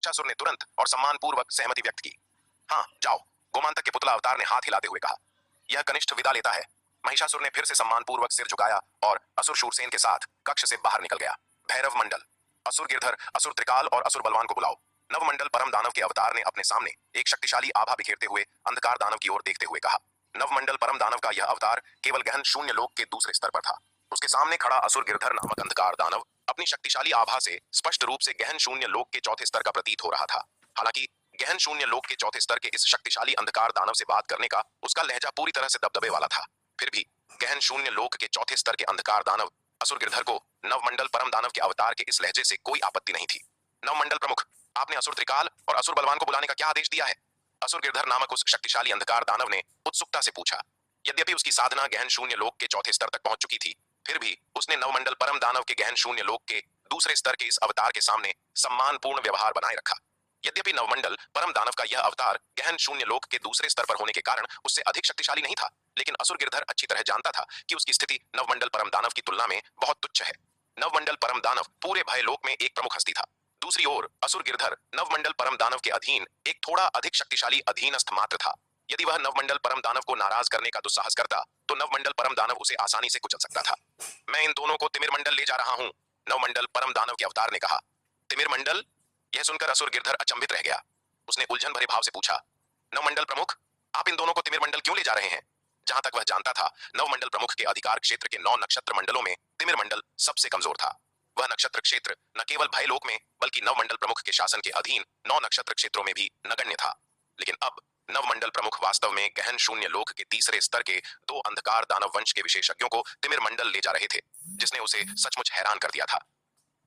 महिषासुर ने तुरंत और सम्मानपूर्वक सहमति व्यक्त की। हाँ, जाओ, गोमांतक के पुतला अवतार ने हाथ हिलाते हुए कहा। यह कनिष्ठ विदा लेता है। महिषासुर ने फिर से सम्मानपूर्वक सिर झुकाया और असुर शूरसेन के साथ कक्ष से बाहर निकल गया। भैरव मंडल, असुर गिरधर, असुर त्रिकाल और असुर बलवान को बुलाओ। नवमंडल परम दानव के अवतार ने अपने सामने एक शक्तिशाली आभा बिखेरते हुए अंधकार दानव की ओर देखते हुए कहा। नवमंडल परम दानव का यह अवतार केवल गहन शून्य लोक के दूसरे स्तर पर था। उसके सामने खड़ा असुर गिरधर नामक अंधकार दानव अपनी शक्तिशाली आभा से स्पष्ट रूप से गहन शून्य लोक के चौथे स्तर का प्रतीत हो रहा था। हालांकि गहन शून्य लोक के चौथे स्तर के इस शक्तिशाली अंधकार दानव से बात करने का उसका लहजा पूरी तरह से दबदबे वाला था। फिर भी गहन शून्य लोक के चौथे स्तर के अंधकार दानव असुर गिरधर को नवमंडल परम दानव के अवतार के इस लहजे से कोई आपत्ति नहीं थी। नवमंडल प्रमुख, आपने असुर त्रिकाल और असुर बलवान को बुलाने का क्या आदेश दिया है? असुर गिरधर नामक उस शक्तिशाली अंधकार दानव ने उत्सुकता से पूछा। यद्यपि उसकी साधना गहन शून्य लोक के चौथे स्तर तक पहुंच चुकी थी, फिर भी उसने नवमंडल परम दानव के गहन शून्य लोक के दूसरे स्तर के इस अवतार के सामने सम्मानपूर्ण व्यवहार बनाए रखा। यद्यपि नवमंडल परम दानव का यह अवतार गहन शून्य लोक के दूसरे स्तर पर होने के कारण उससे अधिक शक्तिशाली नहीं था, लेकिन असुर गिरधर अच्छी तरह जानता था कि उसकी स्थिति नवमंडल परम दानव की तुलना में बहुत तुच्छ है। नवमंडल परम दानव पूरे भय लोक में एक प्रमुख हस्ती था। दूसरी ओर असुर गिरधर नवमंडल परम दानव के अधीन एक थोड़ा अधिक शक्तिशाली अधीनस्थ मात्र था। यदि वह नवमंडल परम दानव को नाराज करने का दुस्साहस करता तो नवमंडल परम दानव उसे आसानी से कुचल सकता था। मैं इन दोनों को तिमिर मंडल ले जा रहा हूं, नवमंडल परम दानव के अवतार ने कहा। तिमिर मंडल? यह सुनकर असुर गिरधर अचंभित रह गया। उसने उलझन भरे भाव से पूछा, नवमंडल प्रमुख, आप इन दोनों को तिमिर मंडल क्यों ले जा रहे हैं? जहां तक वह जानता था, नवमंडल प्रमुख के अधिकार क्षेत्र के 9 नक्षत्र मंडलों में तिमिर मंडल सबसे कमजोर था। वह नक्षत्र क्षेत्र न केवल भयलोक में बल्कि नवमंडल प्रमुख के शासन के अधीन 9 नक्षत्र क्षेत्रों में भी नगण्य था। लेकिन अब नवमंडल प्रमुख वास्तव में गहन शून्य लोक के तीसरे स्तर के 2 अंधकार दानव वंश के विशेषज्ञों को तिमिर मंडल ले जा रहे थे, जिसने उसे सचमुच हैरान कर दिया था।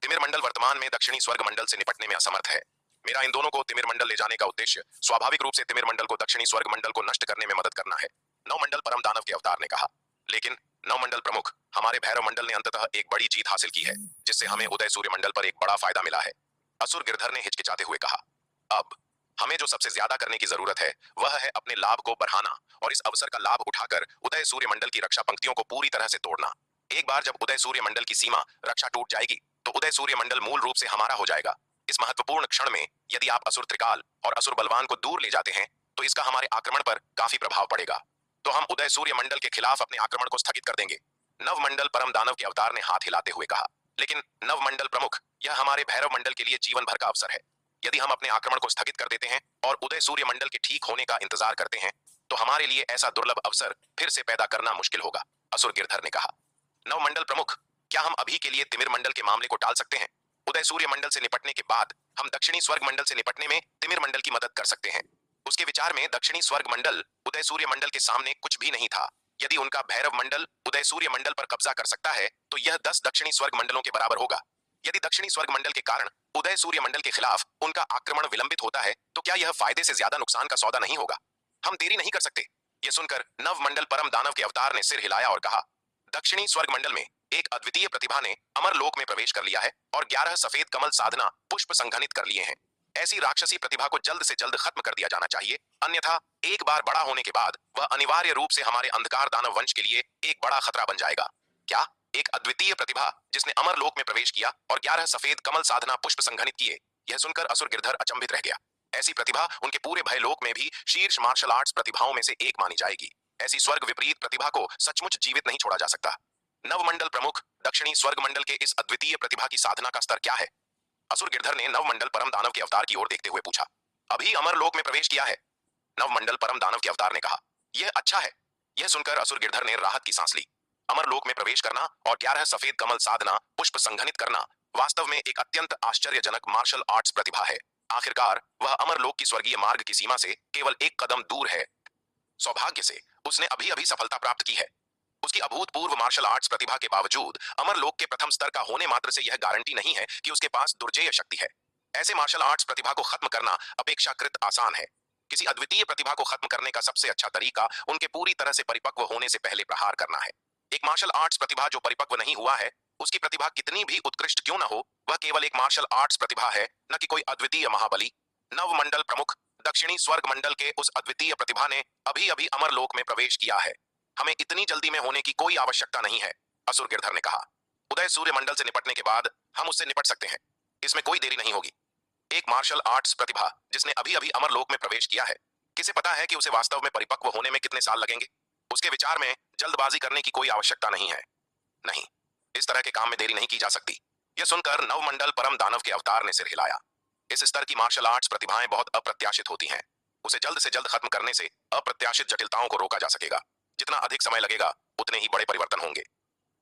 तिमिर मंडल वर्तमान में दक्षिणी स्वर्ग मंडल से निपटने में असमर्थ है। मेरा इन दोनों को तिमिर मंडल ले जाने का उद्देश्य स्वाभाविक रूप से तिमिर मंडल को दक्षिणी स्वर्ग मंडल को नष्ट करने में मदद करना है, नवमंडल परम दानव के अवतार ने कहा। लेकिन नवमंडल प्रमुख, हमारे भैरव मंडल ने अंततः एक बड़ी जीत हासिल की है, जिससे हमें उदय सूर्य मंडल पर एक बड़ा फायदा मिला है, असुर गिरधर ने हिचकिचाते हुए कहा। अब हमें जो सबसे ज्यादा करने की जरूरत है वह है अपने लाभ को बढ़ाना और इस अवसर का लाभ उठाकर उदय सूर्य मंडल की रक्षा पंक्तियों को पूरी तरह से तोड़ना। एक बार जब उदय सूर्य मंडल की सीमा रक्षा टूट जाएगी तो उदय सूर्य मंडल मूल रूप से हमारा हो जाएगा। इस महत्वपूर्ण क्षण में यदि आप असुर त्रिकाल और असुर बलवान को दूर ले जाते हैं तो इसका हमारे आक्रमण पर काफी प्रभाव पड़ेगा। तो हम उदय सूर्य मंडल के खिलाफ अपने आक्रमण को स्थगित कर देंगे, नवमंडल परम दानव के अवतार ने हाथ हिलाते हुए कहा। लेकिन नवमंडल प्रमुख, यह हमारे भैरव मंडल के लिए जीवन भर का अवसर है। यदि हम अपने आक्रमण को स्थगित कर देते हैं और उदय सूर्य मंडल के ठीक होने का इंतजार करते हैं तो हमारे लिए ऐसा दुर्लभ अवसर फिर से पैदा करना मुश्किल होगा, असुर गिरधर ने कहा। नवमंडल प्रमुख, क्या हम अभी के लिए तिमिर मंडल के मामले को टाल सकते हैं? उदय सूर्य मंडल से निपटने के बाद हम दक्षिणी स्वर्ग मंडल से निपटने में तिमिर मंडल की मदद कर सकते हैं। उसके विचार में दक्षिणी स्वर्ग मंडल उदय सूर्य मंडल के सामने कुछ भी नहीं था। यदि उनका भैरव मंडल उदय सूर्य मंडल पर कब्जा कर सकता है तो यह 10 दक्षिणी स्वर्ग मंडलों के बराबर होगा। यदि दक्षिणी स्वर्ग मंडल के कारण उदय सूर्य मंडल के खिलाफ उनका आक्रमण विलंबित होता है तो क्या यह फायदे से ज्यादा नुकसान का सौदा नहीं होगा? हम देरी नहीं कर सकते। यह सुनकर नवमंडल परम दानव के अवतार ने सिर हिलाया और कहा, दक्षिणी स्वर्ग मंडल में एक अद्वितीय प्रतिभा ने अमर लोक में प्रवेश कर लिया है और 11 सफेद कमल साधना पुष्प संघनित कर लिए हैं। ऐसी राक्षसी प्रतिभा को जल्द से जल्द खत्म कर दिया जाना चाहिए, अन्यथा एक बार बड़ा होने के बाद वह अनिवार्य रूप से हमारे अंधकार दानव वंश के लिए एक बड़ा खतरा बन जाएगा। क्या? एक अद्वितीय प्रतिभा जिसने अमर लोक में प्रवेश किया और 11 सफेद कमल साधना पुष्प संघनित किए? यह सुनकर असुर गिरधर अचंभित रह गया। ऐसी प्रतिभा उनके पूरे भय लोक में भी शीर्ष मार्शल आर्ट्स प्रतिभाओं में से एक मानी जाएगी। ऐसी स्वर्ग विपरीत प्रतिभा को सचमुच जीवित नहीं छोड़ा जा सकता। नवमंडल प्रमुख, दक्षिणी स्वर्ग मंडल के इस अद्वितीय प्रतिभा की साधना का स्तर क्या है? असुर गिरधर ने नवमंडल परम दानव के अवतार की ओर देखते हुए पूछा। अभी अमर लोक में प्रवेश किया है, नवमंडल परम दानव के अवतार ने कहा। यह अच्छा है। यह सुनकर असुर गिरधर ने राहत की सांस ली। अमर लोक में प्रवेश करना और 11 सफेद कमल साधना पुष्प संघनित करना वास्तव में एक अत्यंत आश्चर्यजनक मार्शल आर्ट्स प्रतिभा है। आखिरकार वह अमर लोक की स्वर्गीय मार्ग की सीमा से केवल एक कदम दूर है। सौभाग्य से उसने अभी अभी सफलता प्राप्त की है। उसकी अभूतपूर्व मार्शल आर्ट्स प्रतिभा के बावजूद अमर लोक के प्रथम स्तर का होने मात्र से यह गारंटी नहीं है कि उसके पास दुर्जेय शक्ति है। ऐसे मार्शल आर्ट्स प्रतिभा को खत्म करना अपेक्षाकृत आसान है। किसी अद्वितीय प्रतिभा को खत्म करने का सबसे अच्छा तरीका उनके पूरी तरह से परिपक्व होने से पहले प्रहार करना है। एक मार्शल आर्ट्स प्रतिभा जो परिपक्व नहीं हुआ है, उसकी प्रतिभा कितनी भी उत्कृष्ट क्यों न हो, वह केवल एक मार्शल आर्ट्स प्रतिभा है, न कि कोई अद्वितीय महाबली। नवमंडल प्रमुख, दक्षिणी स्वर्ग मंडल के उस अद्वितीय प्रतिभा ने अभी अभी अमर लोक में प्रवेश किया है। हमें इतनी जल्दी में होने की कोई आवश्यकता नहीं है, असुर गिरधर ने कहा। उदय सूर्य मंडल से निपटने के बाद हम उससे निपट सकते हैं, इसमें कोई देरी नहीं होगी। एक मार्शल आर्ट्स प्रतिभा जिसने अभी अभी अमरलोक में प्रवेश किया है, किसे पता है कि उसे वास्तव में परिपक्व होने में कितने साल लगेंगे। उसके विचार में जल्दबाजी करने की कोई आवश्यकता नहीं है। नहीं, इस तरह के काम में देरी नहीं की जा सकती। यह सुनकर नवमंडल परम दानव के अवतार ने सिर हिलाया। इस स्तर की मार्शल आर्ट्स प्रतिभाएं बहुत अप्रत्याशित होती हैं। उसे जल्द से जल्द खत्म करने से अप्रत्याशित जटिलताओं को रोका जा सकेगा। जितना अधिक समय लगेगा उतने ही बड़े परिवर्तन होंगे।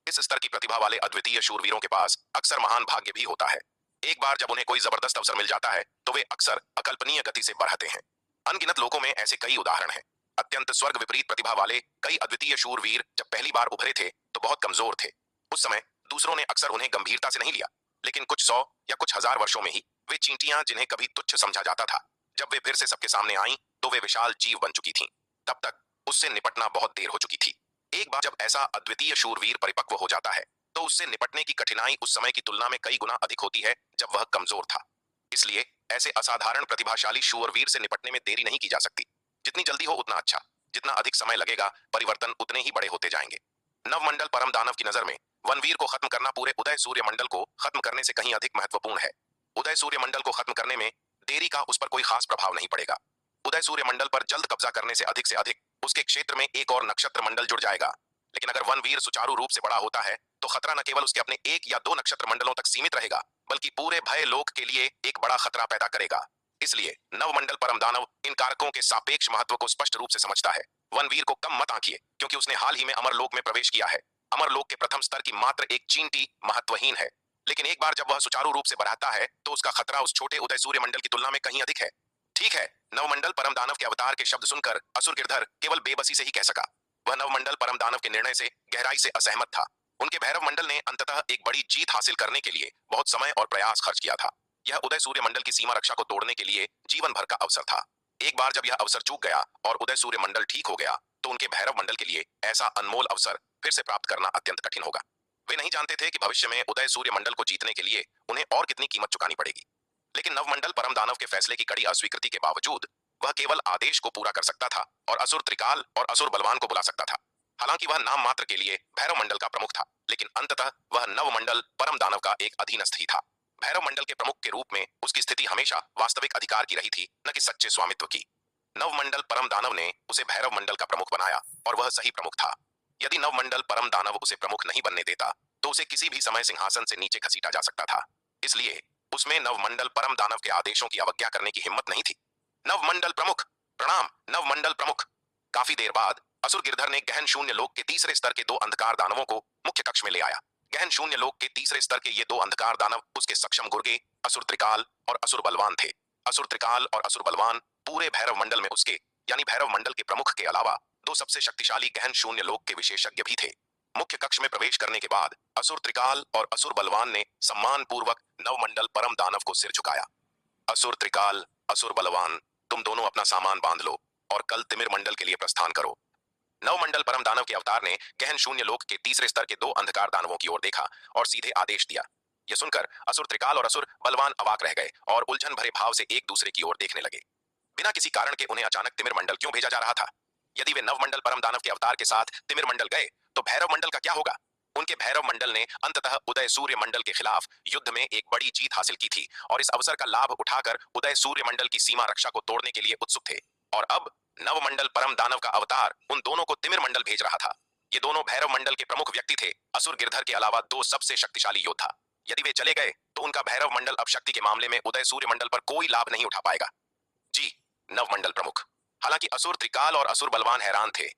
इस स्तर की प्रतिभा वाले अद्वितीय शूरवीरों के पास अक्सर महान भाग्य भी होता है। एक बार जब उन्हें कोई जबरदस्त अवसर मिल जाता है तो वे अक्सर अकल्पनीय गति से बढ़ते हैं। अनगिनत लोगों में ऐसे कई उदाहरण हैं। अत्यंत स्वर्ग विपरीत प्रतिभा वाले कई अद्वितीय शूरवीर जब पहली बार उभरे थे तो बहुत कमजोर थे। उस समय दूसरों ने अक्सर उन्हें गंभीरता से नहीं लिया, लेकिन कुछ 100 या कुछ हजार वर्षों में ही वे चींटियां जिन्हें कभी तुच्छ समझा जाता था, जब वे फिर से सबके सामने आईं तो वे विशाल जीव बन चुकी थीं। तब तक उससे निपटना बहुत देर हो चुकी थी। एक बार जब ऐसा अद्वितीय शूरवीर परिपक्व हो जाता है तो उससे निपटने की कठिनाई उस समय की तुलना में कई गुना अधिक होती है जब वह कमजोर था। इसलिए ऐसे असाधारण प्रतिभाशाली शूरवीर से निपटने में देरी नहीं की जा सकती। जितनी जल्दी हो उतना अच्छा। जितना अधिक समय लगेगा परिवर्तन उतने ही बड़े होते जाएंगे। नवमंडल परम दानव की नजर में वनवीर को खत्म करना पूरे उदय सूर्य मंडल को खत्म करने से कहीं अधिक महत्वपूर्ण है। उदय सूर्य मंडल को खत्म करने में देरी का उस पर कोई खास प्रभाव नहीं पड़ेगा। उदय सूर्य मंडल पर जल्द कब्जा करने से अधिक उसके क्षेत्र में एक और नक्षत्र मंडल जुड़ जाएगा। लेकिन अगर वनवीर सुचारू रूप से बड़ा होता है तो खतरा न केवल उसके अपने 1 या 2 नक्षत्र मंडलों तक सीमित रहेगा, बल्कि पूरे भय लोक के लिए एक बड़ा खतरा पैदा करेगा। इसलिए नवमंडल परम दानव इन कारकों के सापेक्ष महत्व को स्पष्ट रूप से समझता है। वनवीर को कम मत आंकिए, क्योंकि उसने हाल ही में अमरलोक में प्रवेश किया है। अमरलोक के प्रथम स्तर की मात्र एक चींटी महत्वहीन है, लेकिन एक बार जब वह सुचारू रूप से बढ़ाता है तो उसका खतरा उस छोटे उदय सूर्य मंडल की तुलना में कहीं अधिक है। ठीक है, नवमंडल परम दानव के अवतार के शब्द सुनकर असुर गिरधर केवल बेबसी से ही कह सका। वह नवमंडल परम दानव के निर्णय से गहराई से असहमत था। उनके भैरव मंडल ने अंततः एक बड़ी जीत हासिल करने के लिए बहुत समय और प्रयास खर्च किया था। यह उदय सूर्य मंडल की सीमा रक्षा को तोड़ने के लिए जीवन भर का अवसर था। एक बार जब यह अवसर चूक गया और उदय सूर्य मंडल ठीक हो गया तो उनके भैरव मंडल के लिए ऐसा अनमोल अवसर फिर से प्राप्त करना अत्यंत कठिन होगा। वे नहीं जानते थे कि भविष्य में उदय सूर्य मंडल को जीतने के लिए उन्हें और कितनी कीमत चुकानी पड़ेगी। लेकिन नवमंडल परम दानव के फैसले की कड़ी अस्वीकृति के बावजूद वह केवल आदेश को पूरा कर सकता था और असुर त्रिकाल और असुर बलवान को बुला सकता था। हालांकि वह नाम मात्र के लिए भैरव मंडल का प्रमुख था, लेकिन अंततः वह नवमंडल परम दानव का एक अधीनस्थ ही था। भैरव मंडल के प्रमुख के रूप में उसकी स्थिति हमेशा वास्तविक अधिकार की रही थी, न कि सच्चे स्वामित्व की। नवमंडल परम दानव ने उसे भैरव मंडल का प्रमुख बनाया और वह सही प्रमुख था। यदि नवमंडल परम दानव उसे प्रमुख नहीं बनने देता तो उसे किसी भी समय सिंहासन से नीचे घसीटा जा सकता था। इसलिए उसमें नवमंडल परम दानव के आदेशों की अवज्ञा करने की हिम्मत नहीं थी। नवमंडल प्रमुख, प्रणाम नवमंडल प्रमुख। काफी देर बाद असुर गिरधर ने गहन शून्य लोक के तीसरे स्तर के 2 अंधकार दानवों को मुख्य कक्ष में ले आया। गहन शून्य लोक के तीसरे स्तर के ये 2 अंधकार दानव उसके सक्षम गुर्गे असुर त्रिकाल और असुर बलवान थे। असुर त्रिकाल और असुर बलवान पूरे भैरव मंडल में उसके यानी भैरव मंडल के प्रमुख के अलावा 2 सबसे शक्तिशाली गहन शून्य लोक के विशेषज्ञ भी थे। मुख्य कक्ष में प्रवेश करने के बाद असुर त्रिकाल और असुर बलवान ने सम्मान पूर्वक नवमंडल परम दानव को सिर झुकाया। असुर त्रिकाल, असुर बलवान, तुम दोनों अपना सामान बांध लो और कल तिमिर मंडल के लिए प्रस्थान करो। नवमंडल परम दानव के अवतार ने गहन शून्य लोक के तीसरे स्तर के 2 अंधकार दानवों की ओर देखा और सीधे आदेश दिया। यह सुनकर असुर त्रिकाल और असुर बलवान अवाक रह गए और उलझन भरे भाव से एक दूसरे की ओर देखने लगे। बिना किसी कारण के उन्हें अचानक तिमिर मंडल क्यों भेजा जा रहा था? यदि वे नवमंडल परम दानव के अवतार के साथ तिमिर मंडल गए तो भैरव मंडल का क्या होगा? उनके भैरव मंडल ने अंततः उदय सूर्य मंडल के खिलाफ युद्ध में एक बड़ी जीत हासिल की थी और इस अवसर का लाभ उठाकर उदय सूर्य मंडल की सीमा रक्षा को तोड़ने के लिए उत्सुक थे। और अब नवमंडल परम दानव का अवतार उन दोनों को तिमिर मंडल भेज रहा था। ये दोनों भैरव मंडल के प्रमुख व्यक्ति थे, असुर गिरधर के अलावा 2 सबसे शक्तिशाली योद्धा। यदि वे चले गए तो उनका भैरव मंडल अब शक्ति के मामले में उदय सूर्य मंडल पर कोई लाभ नहीं उठा पाएगा। जी नवमंडल प्रमुख। हालांकि असुर त्रिकाल और असुर बलवान हैरान थे,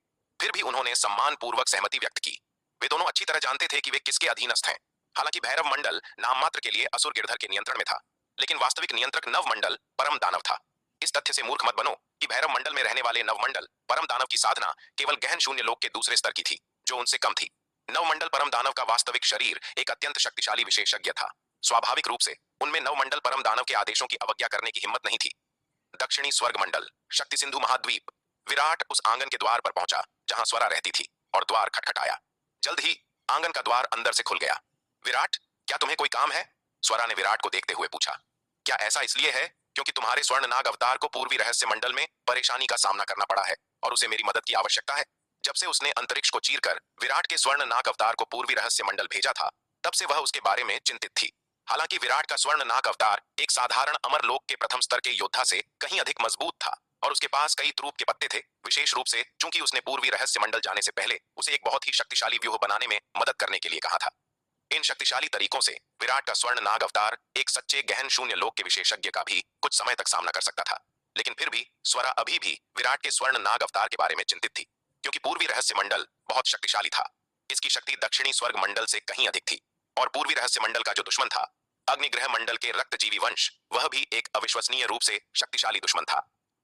फिर भी उन्होंने सम्मान पूर्वक सहमति व्यक्त की। वे दोनों अच्छी तरह जानते थे कि वे किसके अधीनस्थ हैं। हालांकि भैरव मंडल नाम मात्र के लिए असुर गिरधर के नियंत्रण में था, लेकिन वास्तविक नियंत्रक नवमंडल परम दानव था। इस तथ्य से मूर्ख मत बनो कि भैरव मंडल में रहने वाले नवमंडल परम दानव की साधना केवल गहन शून्य लोक के दूसरे स्तर की थी, जो उनसे कम थी। नवमंडल परम दानव का वास्तविक शरीर एक अत्यंत शक्तिशाली विशेषज्ञ था। स्वाभाविक रूप से उनमें नवमंडल परम दानव के आदेशों की अवज्ञा करने की हिम्मत नहीं थी। दक्षिणी स्वर्ग मंडल, शक्ति सिंधु महाद्वीप। विराट उस आंगन के द्वार पर पहुंचा जहां स्वरा रहती थी और द्वार खटखटाया। जल्द ही आंगन का द्वार अंदर से खुल गया। विराट, क्या तुम्हें कोई काम है? स्वरा ने विराट को देखते हुए पूछा। क्या ऐसा इसलिए है क्योंकि तुम्हारे स्वर्ण नाग अवतार को पूर्वी रहस्य मंडल में परेशानी का सामना करना पड़ा है और उसे मेरी मदद की आवश्यकता है? जब से उसने अंतरिक्ष को चीरकर विराट के स्वर्ण नाग अवतार को पूर्वी रहस्य मंडल भेजा था, तब से वह उसके बारे में चिंतित थी। हालांकि विराट का स्वर्ण नाग अवतार एक साधारण अमरलोक के प्रथम स्तर के योद्धा से कहीं अधिक मजबूत था और उसके पास कई त्रूप के पत्ते थे, विशेष रूप से चूंकि उसने पूर्वी रहस्य मंडल जाने से पहले उसे एक बहुत ही शक्तिशाली व्यूह बनाने में मदद करने के लिए कहा था। इन शक्तिशाली तरीकों से विराट का स्वर्ण नाग अवतार एक सच्चे गहन शून्य लोक के विशेषज्ञ का भी कुछ समय तक सामना कर सकता था। लेकिन फिर भी स्वरा अभी भी विराट के स्वर्ण नाग अवतार के बारे में चिंतित थी, क्योंकि पूर्वी रहस्य मंडल बहुत शक्तिशाली था। इसकी शक्ति दक्षिणी स्वर्ग मंडल से कहीं अधिक थी और पूर्वी रहस्य मंडल का जो दुश्मन था, अग्निग्रह मंडल के रक्तजीवी वंश, वह भी एक अविश्वसनीय रूप से शक्तिशाली दुश्मन था।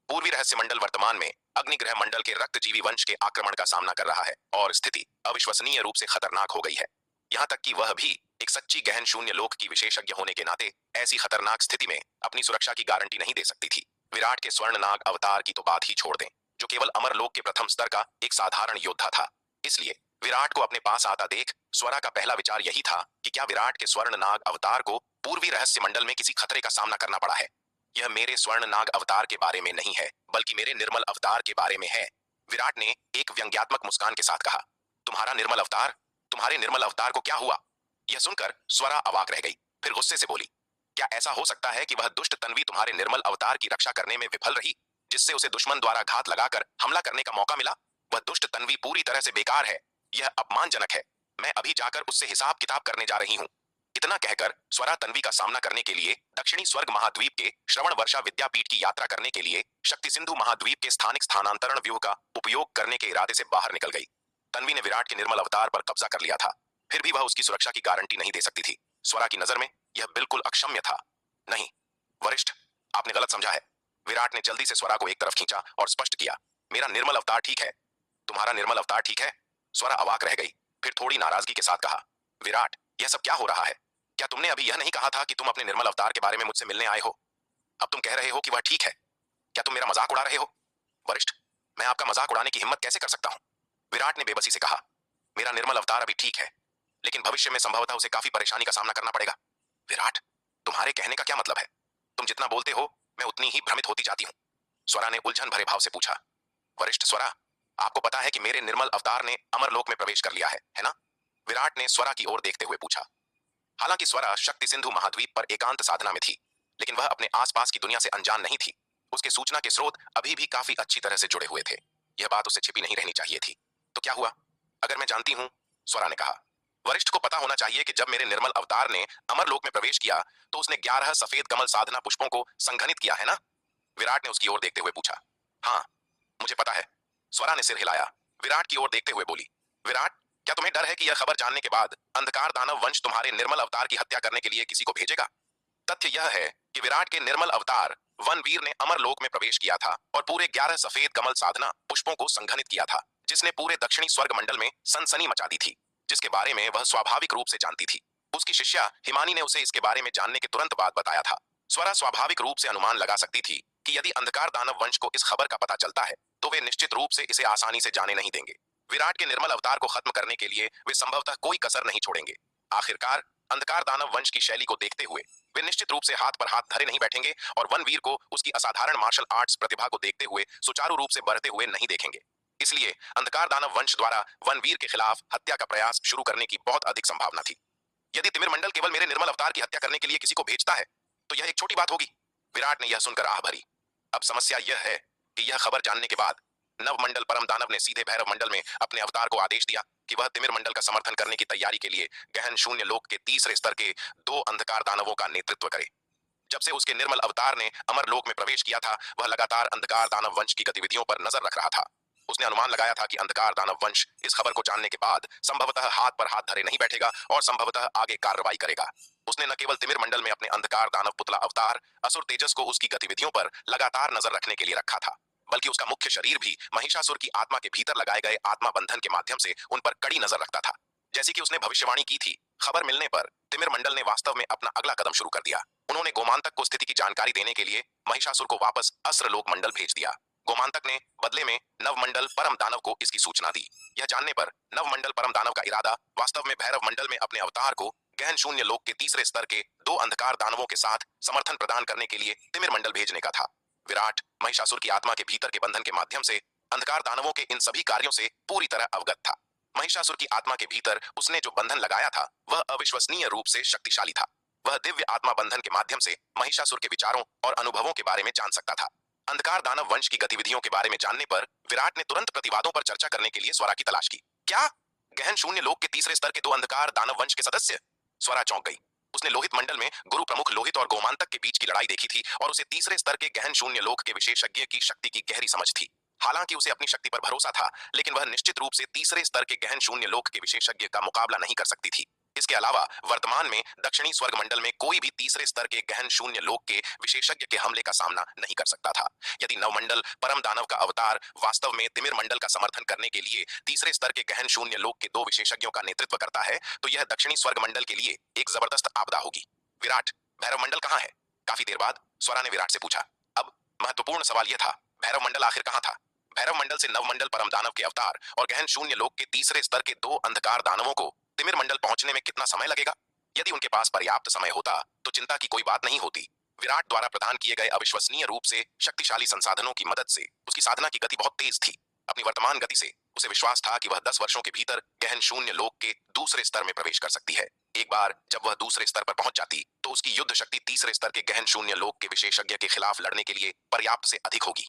पूर्वी रहस्य मंडल वर्तमान में अग्निग्रह मंडल के रक्तजीवी वंश के आक्रमण का सामना कर रहा है और स्थिति अविश्वसनीय रूप से खतरनाक हो गई है। यहाँ तक कि वह भी एक सच्ची गहन शून्य लोक की विशेषज्ञ होने के नाते ऐसी खतरनाक स्थिति में अपनी सुरक्षा की गारंटी नहीं दे सकती थी। विराट के स्वर्ण नाग अवतार की तो बात ही छोड़ दें, जो केवल अमरलोक के प्रथम स्तर का एक साधारण योद्धा था। इसलिए विराट को अपने पास आता देख स्वरा का पहला विचार यही था कि क्या विराट के स्वर्ण नाग अवतार को पूर्वी रहस्य मंडल में किसी खतरे का सामना करना पड़ा है। यह मेरे स्वर्ण नाग अवतार के बारे में नहीं है, बल्कि मेरे निर्मल अवतार के बारे में है, विराट ने एक व्यंग्यात्मक मुस्कान के साथ कहा। तुम्हारा निर्मल अवतार? तुम्हारे निर्मल अवतार को क्या हुआ? यह सुनकर स्वरा अवाक रह गई, फिर गुस्से से बोली, क्या ऐसा हो सकता है कि वह दुष्ट तन्वी तुम्हारे निर्मल अवतार की रक्षा करने में विफल रही, जिससे उसे दुश्मन द्वारा घात लगाकर हमला करने का मौका मिला? वह दुष्ट तन्वी पूरी तरह से बेकार है, यह अपमानजनक है। मैं अभी जाकर उससे हिसाब किताब करने जा रही हूँ। इतना कहकर स्वरा तन्वी का सामना करने के लिए दक्षिणी स्वर्ग महाद्वीप के श्रवण वर्षा विद्यापीठ की यात्रा करने के लिए शक्ति सिंधु महाद्वीप के स्थानिक स्थानांतरण व्यूह का उपयोग करने के इरादे से बाहर निकल गई। तन्वी ने विराट के निर्मल अवतार पर कब्जा कर लिया था, फिर भी वह उसकी सुरक्षा की गारंटी नहीं दे सकती थी। स्वरा की नजर में यह बिल्कुल अक्षम्य था। नहीं वरिष्ठ, आपने गलत समझा है। विराट ने जल्दी से स्वरा को एक तरफ खींचा और स्पष्ट किया, मेरा निर्मल अवतार ठीक है। तुम्हारा निर्मल अवतार ठीक है? स्वरा अवाक रह गई, फिर थोड़ी नाराजगी के साथ कहा, विराट यह सब क्या हो रहा है? क्या तुमने अभी यह नहीं कहा था कि तुम अपने निर्मल अवतार के बारे में मुझसे मिलने आए हो? अब तुम कह रहे हो कि वह ठीक है। क्या तुम मेरा मजाक उड़ा रहे हो? वरिष्ठ, मैं आपका मजाक उड़ाने की हिम्मत कैसे कर सकता हूं? विराट ने बेबसी से कहा, मेरा निर्मल अवतार अभी ठीक है, लेकिन भविष्य में संभवतः उसे काफी परेशानी का सामना करना पड़ेगा। विराट, तुम्हारे कहने का क्या मतलब है? तुम जितना बोलते हो मैं उतनी ही भ्रमित होती जाती हूँ। स्वरा ने उलझन भरे भाव से पूछा। वरिष्ठ स्वरा, आपको पता है कि मेरे निर्मल अवतार ने अमरलोक में प्रवेश कर लिया है ना? विराट ने स्वरा की ओर देखते हुए पूछा। हालांकि स्वरा शक्ति सिंधु महाद्वीप पर एकांत साधना में थी, लेकिन वह अपने आसपास की दुनिया से अनजान नहीं थी। उसके सूचना के स्रोत अभी भी काफी अच्छी तरह से जुड़े हुए थे। यह बात उसे छिपी नहीं रहनी चाहिए थी। तो क्या हुआ? अगर मैं जानती हूँ, स्वरा ने कहा। वरिष्ठ को पता होना चाहिए कि जब मेरे निर्मल अवतार ने अमरलोक में प्रवेश किया तो उसने 11 सफेद कमल साधना पुष्पों को संघनित किया है ना? विराट ने उसकी ओर देखते हुए पूछा। हाँ, मुझे पता है। स्वरा ने सिर हिलाया, विराट की ओर देखते हुए बोली, विराट, क्या तुम्हें डर है कि यह खबर जानने के बाद अंधकार दानव वंश तुम्हारे निर्मल अवतार की हत्या करने के लिए किसी को भेजेगा? तथ्य यह है कि विराट के निर्मल अवतार वनवीर ने अमरलोक में प्रवेश किया था और पूरे 11 सफेद कमल साधना पुष्पों को संघनित किया था, जिसने पूरे दक्षिणी स्वर्ग मंडल में सनसनी मचा दी थी, जिसके बारे में वह स्वाभाविक रूप से जानती थी। उसकी शिष्या हिमानी ने उसे इसके बारे में जानने के तुरंत बाद बताया था। स्वरा स्वाभाविक रूप से अनुमान लगा सकती थी कि यदि अंधकार दानव वंश को इस खबर का पता चलता है तो वे निश्चित रूप से इसे आसानी से जाने नहीं देंगे। विराट के निर्मल अवतार को खत्म करने के लिए वे संभवतः कोई कसर नहीं छोड़ेंगे। आखिरकार अंधकार दानव वंश की शैली को देखते हुए वे निश्चित रूप से हाथ पर हाथ धरे नहीं बैठेंगे और वनवीर को उसकी असाधारण मार्शल आर्ट्स प्रतिभा को देखते हुए सुचारू रूप से बढ़ते हुए नहीं देखेंगे। इसलिए अंधकार दानव वंश द्वारा वनवीर के खिलाफ हत्या का प्रयास शुरू करने की बहुत अधिक संभावना थी। यदि तिमिर मंडल केवल मेरे निर्मल अवतार की हत्या करने के लिए किसी को भेजता है तो यह एक छोटी बात होगी। विराट ने यह सुनकर आह भरी। अब समस्या यह है कि यह खबर जानने के बाद नव मंडल परम दानव ने सीधे भैरव मंडल में अपने अवतार को आदेश दिया कि वह तिमिर मंडल का समर्थन करने की तैयारी के लिए गहन शून्य लोक के तीसरे स्तर के 2 अंधकार दानवों का नेतृत्व करे। जब से उसके निर्मल अवतार ने अमरलोक में प्रवेश किया था, वह लगातार अंधकार दानव वंश की गतिविधियों पर नजर रख रहा था। उसने अनुमान लगाया था कि अंधकार दानव वंश इस खबर को जानने के बाद संभवतः हाथ पर हाथ धरे नहीं बैठेगा और संभवतः आगे कार्रवाई करेगा। उसने न केवल तिमिर मंडल में अपने अंधकार दानव पुतला अवतार असुर तेजस को उसकी गतिविधियों पर लगातार नजर रखने के लिए रखा था, बल्कि उसका मुख्य शरीर भी महिषासुर की आत्मा के भीतर लगाए गए आत्मा बंधन के माध्यम से उन पर कड़ी नजर रखता था। जैसी कि उसने भविष्यवाणी की थी, खबर मिलने पर तिमिर मंडल ने वास्तव में अपना अगला कदम शुरू कर दिया। उन्होंने गोमांतक को स्थिति की जानकारी देने के लिए महिषासुर को वापस अस्त्रलोक मंडल भेज दिया। गोमांतक ने बदले में नवमंडल परम दानव को इसकी सूचना दी। यह जानने पर नवमंडल परम दानव का इरादा वास्तव में भैरव मंडल में अपने अवतार को गहन शून्य लोक के तीसरे स्तर के 2 अंधकार दानवों के साथ समर्थन प्रदान करने के लिए तिमिर मंडल भेजने का था। विराट महिषासुर की आत्मा के भीतर के बंधन के माध्यम से अंधकार दानवों के इन सभी कार्यों से पूरी तरह अवगत था। महिषासुर की आत्मा के भीतर उसने जो बंधन लगाया था वह अविश्वसनीय रूप से शक्तिशाली था। वह दिव्य आत्मा बंधन के माध्यम से महिषासुर के विचारों और अनुभवों के बारे में जान सकता था। अंधकार दानव वंश की गतिविधियों के बारे में जानने पर विराट ने तुरंत प्रतिवादों पर चर्चा करने के लिए स्वरा की तलाश की। क्या गहन शून्य लोक के तीसरे स्तर के दो अंधकार दानव वंश के सदस्य? स्वरा चौंक गई। उसने लोहित मंडल में गुरु प्रमुख लोहित और गोमांतक के बीच की लड़ाई देखी थी और उसे तीसरे स्तर के गहन शून्य लोक के विशेषज्ञ की शक्ति की गहरी समझ थी। हालांकि उसे अपनी शक्ति पर भरोसा था, लेकिन वह निश्चित रूप से तीसरे स्तर के गहन शून्य लोक के विशेषज्ञ का मुकाबला नहीं कर सकती थी। इसके अलावा वर्तमान में दक्षिणी स्वर्ग मंडल में कोई भी तीसरे स्तर के गहन शून्य लोक के विशेषज्ञ के हमले का सामना नहीं कर सकता था। यदि नवमंडल परम दानव का अवतार वास्तव में तिमिर मंडल का समर्थन करने के लिए तीसरे स्तर के गहन शून्य लोक के दो विशेषज्ञों का नेतृत्व करता है, तो यह दक्षिणी स्वर्ग मंडल के लिए एक जबरदस्त आपदा होगी। विराट, भैरव मंडल कहाँ है? काफी देर बाद स्वरा ने विराट से पूछा। अब महत्वपूर्ण सवाल यह था, भैरव मंडल आखिर कहाँ था? भैरव मंडल से नवमंडल परम दानव के अवतार और गहन शून्य लोक के तीसरे स्तर के दो अंधकार दानवों को तिमिर मंडल पहुंचने में कितना समय लगेगा? यदि उनके पास पर्याप्त समय होता तो चिंता की कोई बात नहीं होती। विराट द्वारा प्रदान किए गए अविश्वसनीय रूप से शक्तिशाली संसाधनों की मदद से उसकी साधना की गति बहुत तेज थी। अपनी वर्तमान गति से उसे विश्वास था कि वह 10 वर्षों के भीतर गहन शून्य लोक के दूसरे स्तर में प्रवेश कर सकती है। एक बार जब वह दूसरे स्तर पर पहुंच जाती तो उसकी युद्ध शक्ति तीसरे स्तर के गहन शून्य लोक के विशेषज्ञ के खिलाफ लड़ने के लिए पर्याप्त से अधिक होगी।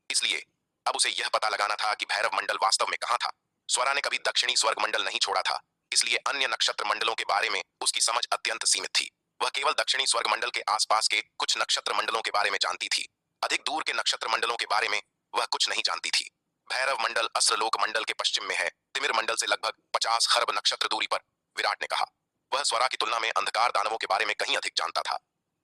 इसलिए अब उसे यह पता लगाना था कि भैरव मंडल वास्तव में कहां था। स्वरा ने कभी दक्षिणी स्वर्ग मंडल नहीं छोड़ा था, इसलिए अन्य नक्षत्र मंडलों के बारे में उसकी समझ अत्यंत सीमित थी। वह केवल दक्षिणी स्वर्ग मंडल के आसपास के कुछ नक्षत्र मंडलों के बारे में जानती थी। अधिक दूर के नक्षत्र मंडलों के बारे में वह कुछ नहीं जानती थी। भैरव मंडल अस्त्रलोक मंडल के पश्चिम में है, तिमिर मंडल से लगभग 50 खरब नक्षत्र दूरी पर, विराट ने कहा। वह स्वरा की तुलना में अंधकार दानवों के बारे में कहीं अधिक जानता था।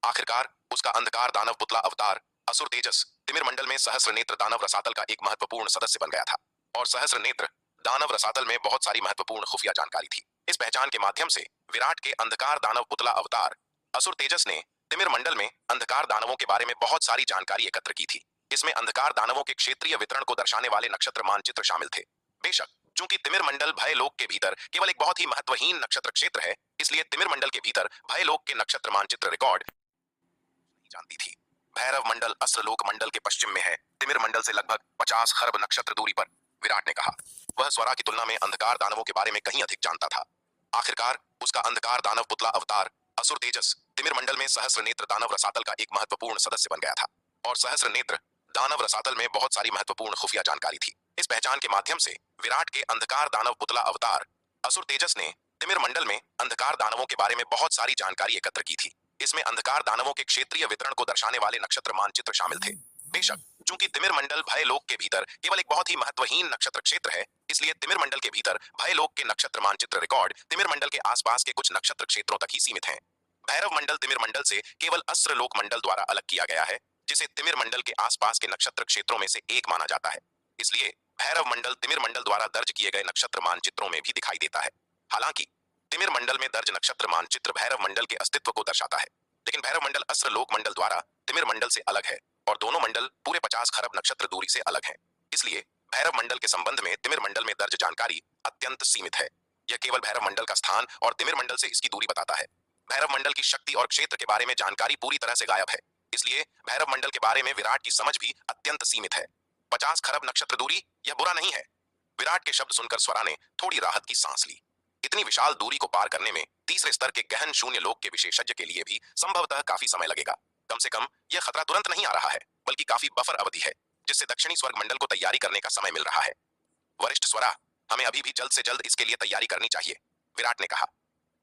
आखिरकार उसका अंधकार दानव पुतला अवतार असुर तेजस तिमिर मंडल में सहस्र नेत्र दानव रसातल का एक महत्वपूर्ण सदस्य बन गया था और सहस्र नेत्र दानव रसातल में बहुत सारी महत्वपूर्ण खुफिया जानकारी थी। इस पहचान के माध्यम से विराट के अंधकार दानव पुतला अवतार असुर तेजस ने तिमिर मंडल में अंधकार दानवों के बारे में बहुत सारी जानकारी एकत्र की थी। इसमें अंधकार दानवों के क्षेत्रीय वितरण को दर्शाने वाले नक्षत्र मानचित्र शामिल थे। बेशक चूंकि तिमिर मंडल भय लोक के भीतर केवल एक बहुत ही महत्वहीन नक्षत्र क्षेत्र है, इसलिए तिमिर मंडल के भीतर भय लोक के नक्षत्र मानचित्र रिकॉर्ड नहीं जानती थी। भैरव मंडल अस्त्रलोक मंडल के पश्चिम में है, तिमिर मंडल से लगभग 50 खरब नक्षत्र दूरी पर, विराट ने कहा। वह स्वरा की तुलना में अंधकार दानवों के बारे में कहीं अधिक जानता था। आखिरकार उसका अंधकार दानव पुतला अवतार असुर तेजस तिमिर मंडल में सहस्र नेत्र दानव रसातल का एक महत्वपूर्ण सदस्य बन गया था और सहस्र नेत्र दानव रसातल में बहुत सारी महत्वपूर्ण खुफिया जानकारी थी। इस पहचान के माध्यम से विराट के अंधकार दानव पुतला अवतार असुर तेजस ने तिमिर मंडल में अंधकार दानवों के बारे में बहुत सारी जानकारी एकत्र की थी। इसमें अंधकार दानवों के क्षेत्रीय वितरण को दर्शाने वाले नक्षत्र मानचित्र शामिल थे। बेशक चूंकि तिमिर मंडल भय लोक के भीतर केवल एक बहुत ही महत्वहीन नक्षत्र क्षेत्र है, इसलिए तिमिर मंडल के भीतर भय लोक के नक्षत्र मानचित्र रिकॉर्ड तिमिर मंडल के आसपास के कुछ नक्षत्र क्षेत्रों तक ही सीमित हैं। भैरव मंडल तिमिर मंडल से केवल अस्त्रलोक मंडल द्वारा अलग किया गया है, जिसे तिमिर मंडल के आसपास के नक्षत्र क्षेत्रों में से एक माना जाता है। इसलिए भैरव मंडल तिमिर मंडल द्वारा दर्ज किए गए नक्षत्र मानचित्रों में भी दिखाई देता है। हालांकि तिमिर मंडल में दर्ज नक्षत्र मानचित्र भैरव मंडल के अस्तित्व को दर्शाता है, लेकिन भैरव मंडल अस्त्रलोक मंडल द्वारा तिमिर मंडल से अलग है और दोनों मंडल पूरे 50 खरब नक्षत्र दूरी से अलग हैं। इसलिए भैरव मंडल के संबंध में तिमिर मंडल में दर्ज जानकारी अत्यंत सीमित है। यह केवल भैरव मंडल का स्थान और तिमिर मंडल से इसकी दूरी बताता है। भैरव मंडल की शक्ति और क्षेत्र के बारे में जानकारी पूरी तरह से गायब है, इसलिए भैरव मंडल के बारे में विराट की समझ भी अत्यंत सीमित है। 50 खरब नक्षत्र दूरी यह बुरा नहीं है। विराट के शब्द सुनकर स्वरा ने थोड़ी राहत की सांस ली। इतनी विशाल दूरी को पार करने में तीसरे स्तर के गहन शून्य लोक के विशेषज्ञ के लिए भी संभवतः काफी समय लगेगा। कम से कम यह खतरा तुरंत नहीं आ रहा है, बल्कि काफी बफर अवधि है, जिससे दक्षिणी स्वर्ग मंडल को तैयारी करने का समय मिल रहा है। वरिष्ठ स्वरा, हमें अभी भी जल्द से जल्द इसके लिए तैयारी करनी चाहिए, विराट ने कहा।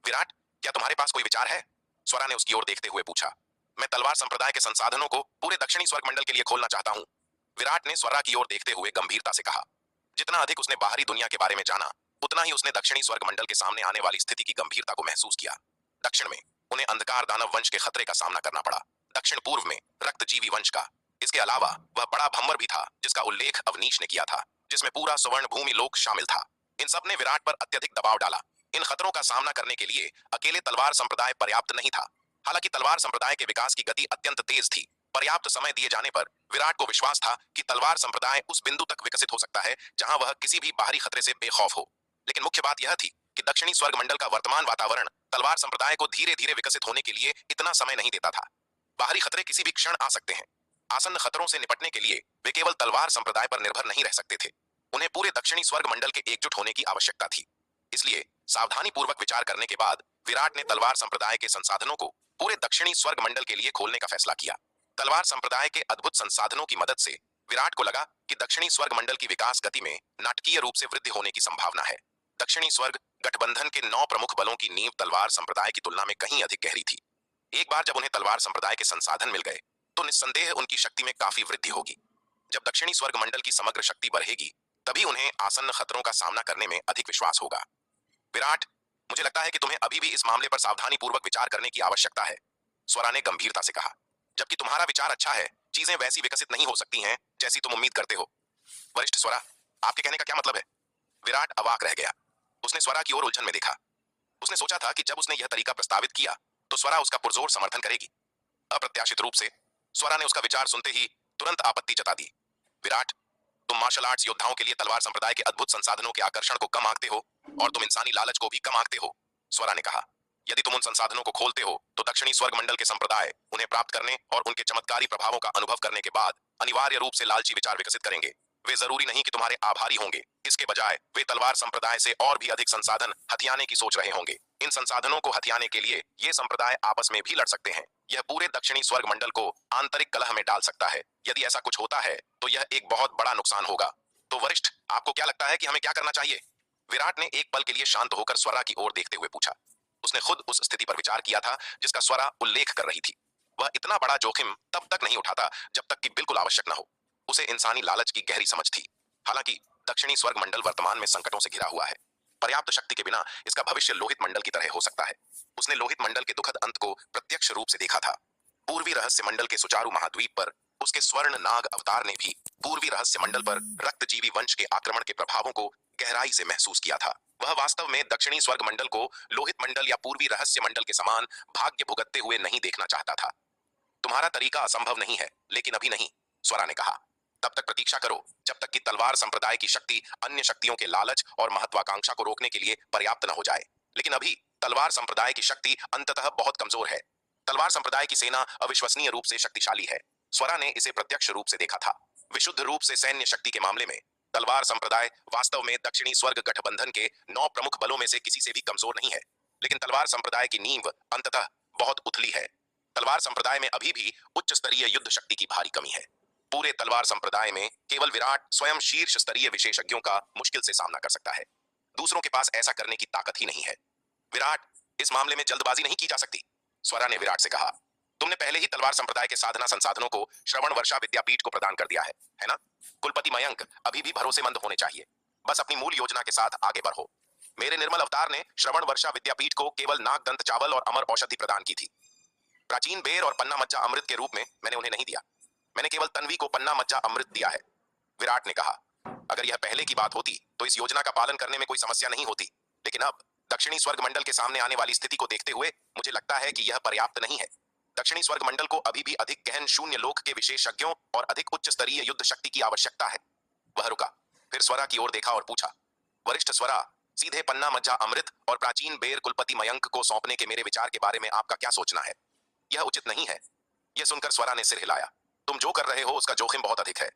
विराट, क्या तुम्हारे पास कोई विचार है? स्वरा ने उसकी ओर देखते हुए पूछा। मैं तलवार संप्रदाय के संसाधनों को पूरे दक्षिणी स्वर्ग मंडल के लिए खोलना चाहता हूँ, विराट ने स्वरा की ओर देखते हुए गंभीरता से कहा। जितना अधिक उसने बाहरी दुनिया के बारे में जाना, उतना ही उसने दक्षिणी स्वर्ग मंडल के सामने आने वाली स्थिति की गंभीरता को महसूस किया। दक्षिण में उन्हें अंधकार दानव वंश के खतरे का सामना करना पड़ा, दक्षिण पूर्व में रक्तजीवी वंश का। इसके अलावा वह बड़ा भंवर भी था, जिसका उल्लेख अवनीश ने किया था, जिसमें पूरा स्वर्ण भूमि लोक शामिल था। इन सब ने विराट पर अत्यधिक दबाव डाला। इन खतरों का सामना करने के लिए अकेले तलवार संप्रदाय पर्याप्त नहीं था। हालांकि तलवार संप्रदाय के विकास की गति अत्यंत तेज थी, पर्याप्त समय दिए जाने पर विराट को विश्वास था कि तलवार संप्रदाय उस बिंदु तक विकसित हो सकता है जहां वह किसी भी बाहरी खतरे से बेखौफ हो। लेकिन मुख्य बात यह थी कि दक्षिणी स्वर्ग मंडल का वर्तमान वातावरण तलवार संप्रदाय को धीरे धीरे विकसित होने के लिए इतना समय नहीं देता था। बाहरी खतरे किसी भी क्षण आ सकते हैं। आसन्न खतरों से निपटने के लिए वे केवल तलवार संप्रदाय पर निर्भर नहीं रह सकते थे, उन्हें पूरे दक्षिणी स्वर्ग मंडल के एकजुट होने की आवश्यकता थी। इसलिए सावधानी पूर्वक विचार करने के बाद विराट ने तलवार संप्रदाय के संसाधनों को पूरे दक्षिणी स्वर्ग मंडल के लिए खोलने का फैसला किया। तलवार संप्रदाय के अद्भुत संसाधनों की मदद से विराट को लगा कि दक्षिणी स्वर्ग मंडल की विकास गति में नाटकीय रूप से वृद्धि होने की संभावना है। दक्षिणी स्वर्ग गठबंधन के 9 प्रमुख बलों की नींव तलवार संप्रदाय की तुलना में कहीं अधिक गहरी थी। एक बार जब उन्हें तलवार संप्रदाय के संसाधन मिल गए तो निस्संदेह उनकी शक्ति में काफी वृद्धि होगी। जब दक्षिणी स्वर्ग मंडल की समग्र शक्ति बढ़ेगी तभी उन्हें आसन्न खतरों का सामना करने में अधिक विश्वास होगा। विराट, मुझे लगता है कि तुम्हें अभी भी इस मामले पर सावधानी पूर्वक विचार करने की आवश्यकता है, स्वरा ने गंभीरता से कहा। जबकि तुम्हारा विचार अच्छा है, चीजें वैसी विकसित नहीं हो सकती हैं जैसी तुम उम्मीद करते हो। वरिष्ठ स्वरा, आपके कहने का क्या मतलब है? विराट अवाक रह गया। उसने स्वरा की ओर उलझन में देखा। उसने सोचा था कि जब उसने यह तरीका प्रस्तावित किया तो स्वरा उसका पुरजोर समर्थन करेगी। अप्रत्याशित रूप से स्वरा ने उसका विचार सुनते ही तुरंत आपत्ति जता दी। विराट, तुम मार्शल आर्ट्स योद्धाओं के लिए तलवार संप्रदाय के अद्भुत संसाधनों के आकर्षण को कम आंकते हो और तुम इंसानी लालच को भी कम आंकते हो, स्वरा ने कहा। यदि तुम उन संसाधनों को खोलते हो तो दक्षिणी स्वर्ग मंडल के संप्रदाय उन्हें प्राप्त करने और उनके चमत्कारी प्रभावों का अनुभव करने के बाद अनिवार्य रूप से लालची विचार विकसित करेंगे। वे जरूरी नहीं कि तुम्हारे आभारी होंगे, इसके बजाय वे तलवार संप्रदाय से और भी अधिक संसाधन हथियाने की सोच रहे होंगे। इन संसाधनों को हथियाने के लिए ये संप्रदाय आपस में भी लड़ सकते हैं। यह पूरे दक्षिणी स्वर्ग मंडल को आंतरिक कलह में डाल सकता है। यदि ऐसा कुछ होता है तो यह एक बहुत बड़ा नुकसान होगा। तो वरिष्ठ, आपको क्या लगता है कि हमें क्या करना चाहिए? विराट ने एक पल के लिए शांत होकर स्वरा की ओर देखते हुए पूछा। उसने खुद उस स्थिति पर विचार किया था जिसका स्वरा उल्लेख कर रही थी। वह इतना बड़ा जोखिम तब तक नहीं उठाता जब तक कि बिल्कुल आवश्यक न हो। उसे इंसानी लालच की गहरी समझ थी। हालांकि दक्षिणी स्वर्ग मंडल वर्तमान में संकटों से घिरा हुआ है। पर्याप्त शक्ति के बिना इसका भविष्य लोहित मंडल की तरह हो सकता है। उसने लोहित मंडल के दुखद अंत को प्रत्यक्ष रूप से देखा था। पूर्वी रहस्य मंडल के सुचारू महाद्वीप पर उसके स्वर्ण नाग अवतार ने भी पूर्वी रहस्य मंडल पर रक्तजीवी वंश के आक्रमण के प्रभावों को गहराई से महसूस किया था। वह वास्तव में दक्षिणी स्वर्ग मंडल को लोहित मंडल या पूर्वी रहस्य मंडल के समान भाग्य भुगतते हुए नहीं देखना चाहता था। तुम्हारा तरीका असंभव नहीं है, लेकिन अभी नहीं, स्वरा ने कहा। तब तक प्रतीक्षा करो जब तक कि तलवार संप्रदाय की शक्ति अन्य शक्तियों के लालच और महत्वाकांक्षा को रोकने के लिए पर्याप्त न हो जाए। लेकिन अभी तलवार संप्रदाय की शक्ति अंततः बहुत कमजोर है। तलवार संप्रदाय की सेना अविश्वसनीय रूप से शक्तिशाली है। स्वरा ने इसे प्रत्यक्ष रूप से देखा था। विशुद्ध रूप से सैन्य शक्ति के मामले में तलवार संप्रदाय वास्तव में दक्षिणी स्वर्ग गठबंधन के 9 प्रमुख बलों में से किसी से भी कमजोर नहीं है। लेकिन तलवार संप्रदाय की नींव अंततः बहुत उथली है। तलवार संप्रदाय में अभी भी उच्च स्तरीय युद्ध शक्ति की भारी कमी है। पूरे तलवार संप्रदाय में केवल विराट स्वयं शीर्ष स्तरीय विशेषज्ञों का मुश्किल से सामना कर सकता है। दूसरों के पास ऐसा करने की ताकत ही नहीं है। विराट, इस मामले में जल्दबाजी नहीं की जा सकती, स्वरा ने विराट से कहा। तुमने पहले ही तलवार संप्रदाय के साधना संसाधनों को श्रवण वर्षा विद्यापीठ को प्रदान कर दिया है ना? कुलपति मयंक अभी भी भरोसेमंद होने चाहिए। बस अपनी मूल योजना के साथ आगे बढ़ो। मेरे निर्मल अवतार ने श्रवण वर्षा विद्यापीठ को केवल नागदंत चावल और अमर औषधि प्रदान की थी। प्राचीन बेर और पन्ना मज्जा अमृत के रूप में मैंने उन्हें नहीं दिया। मैंने केवल तन्वी को पन्ना मज्जा अमृत दिया है, विराट ने कहा। अगर यह पहले की बात होती तो इस योजना का पालन करने में कोई समस्या नहीं होती, लेकिन अब दक्षिणी स्वर्ग मंडल के सामने आने वाली स्थिति को देखते हुए मुझे लगता है कि यह पर्याप्त नहीं है। दक्षिणी स्वर्ग मंडल को अभी भी अधिक गहन शून्य लोक के विशेषज्ञों और अधिक उच्च स्तरीय युद्ध शक्ति की आवश्यकता है। वह रुका, फिर स्वरा की ओर देखा और पूछा, वरिष्ठ स्वरा, सीधे पन्ना मज्जा अमृत और प्राचीन बेर कुलपति मयंक को सौंपने के मेरे विचार के बारे में आपका क्या सोचना है? यह उचित नहीं है। यह सुनकर स्वरा ने सिर हिलाया। तुम जो कर रहे हो उसका जोखिम बहुत अधिक है।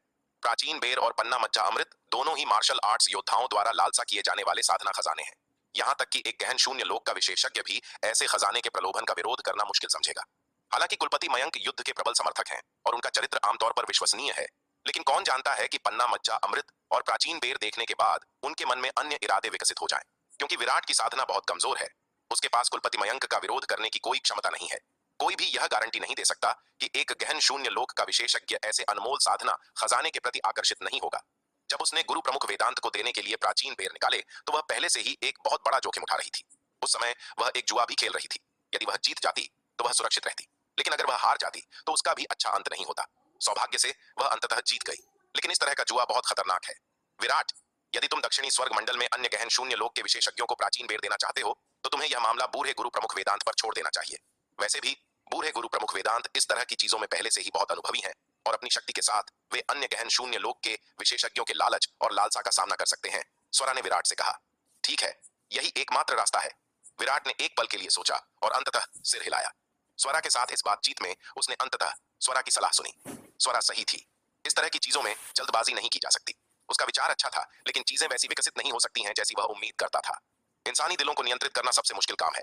प्राचीन बेर और पन्ना मज्जा अमृत दोनों ही मार्शल आर्ट्स योद्धाओं द्वारा लालसा किए जाने वाले साधना खजाने हैं। यहाँ तक कि एक गहन शून्य लोक का विशेषज्ञ भी ऐसे खजाने के प्रलोभन का विरोध करना मुश्किल समझेगा। हालांकि कुलपति मयंक युद्ध के प्रबल समर्थक हैं और उनका चरित्र आमतौर पर विश्वसनीय है, लेकिन कौन जानता है कि पन्ना मज्जा अमृत और प्राचीन बेर देखने के बाद उनके मन में अन्य इरादे विकसित हो जाएं। क्योंकि विराट की साधना बहुत कमजोर है, उसके पास कुलपति मयंक का विरोध करने की कोई क्षमता नहीं है। कोई भी यह गारंटी नहीं दे सकता कि एक गहन शून्य लोक का विशेषज्ञ ऐसे अनमोल साधना खजाने के प्रति आकर्षित नहीं होगा। जब उसने गुरु प्रमुख वेदांत को देने के लिए प्राचीन बेर निकाले तो वह पहले से ही एक बहुत बड़ा जोखिम उठा रही थी। उस समय वह एक जुआ भी खेल रही थी। यदि वह जीत जाती तो वह सुरक्षित रहती, लेकिन अगर वह हार जाती तो उसका भी अच्छा अंत नहीं होता। सौभाग्य से वह अंततः जीत गई, लेकिन इस तरह का जुआ बहुत खतरनाक है। विराट, यदि तुम दक्षिणी स्वर्ग मंडल में अन्य गहन शून्य लोक के विशेषज्ञों को प्राचीन बेर देना चाहते हो तो तुम्हें यह मामला बूढ़े गुरु प्रमुख वेदांत पर छोड़ देना चाहिए। वैसे भी बूढ़े गुरु प्रमुख वेदांत इस तरह की चीजों में पहले से ही बहुत अनुभवी हैं और अपनी शक्ति के साथ वे अन्य गहन शून्य लोक के विशेषज्ञों के लालच और लालसा का सामना कर सकते हैं, स्वरा ने विराट से कहा। ठीक है, यही एकमात्र रास्ता है। विराट ने एक पल के लिए सोचा और अंततः सिर हिलाया। स्वरा के साथ इस बातचीत में उसने अंततः स्वरा की सलाह सुनी। स्वरा सही थी। इस तरह की चीजों में जल्दबाजी नहीं की जा सकती। उसका विचार अच्छा था, लेकिन चीजें वैसी विकसित नहीं हो सकती हैं जैसी वह उम्मीद करता था। इंसानी दिलों को नियंत्रित करना सबसे मुश्किल काम है।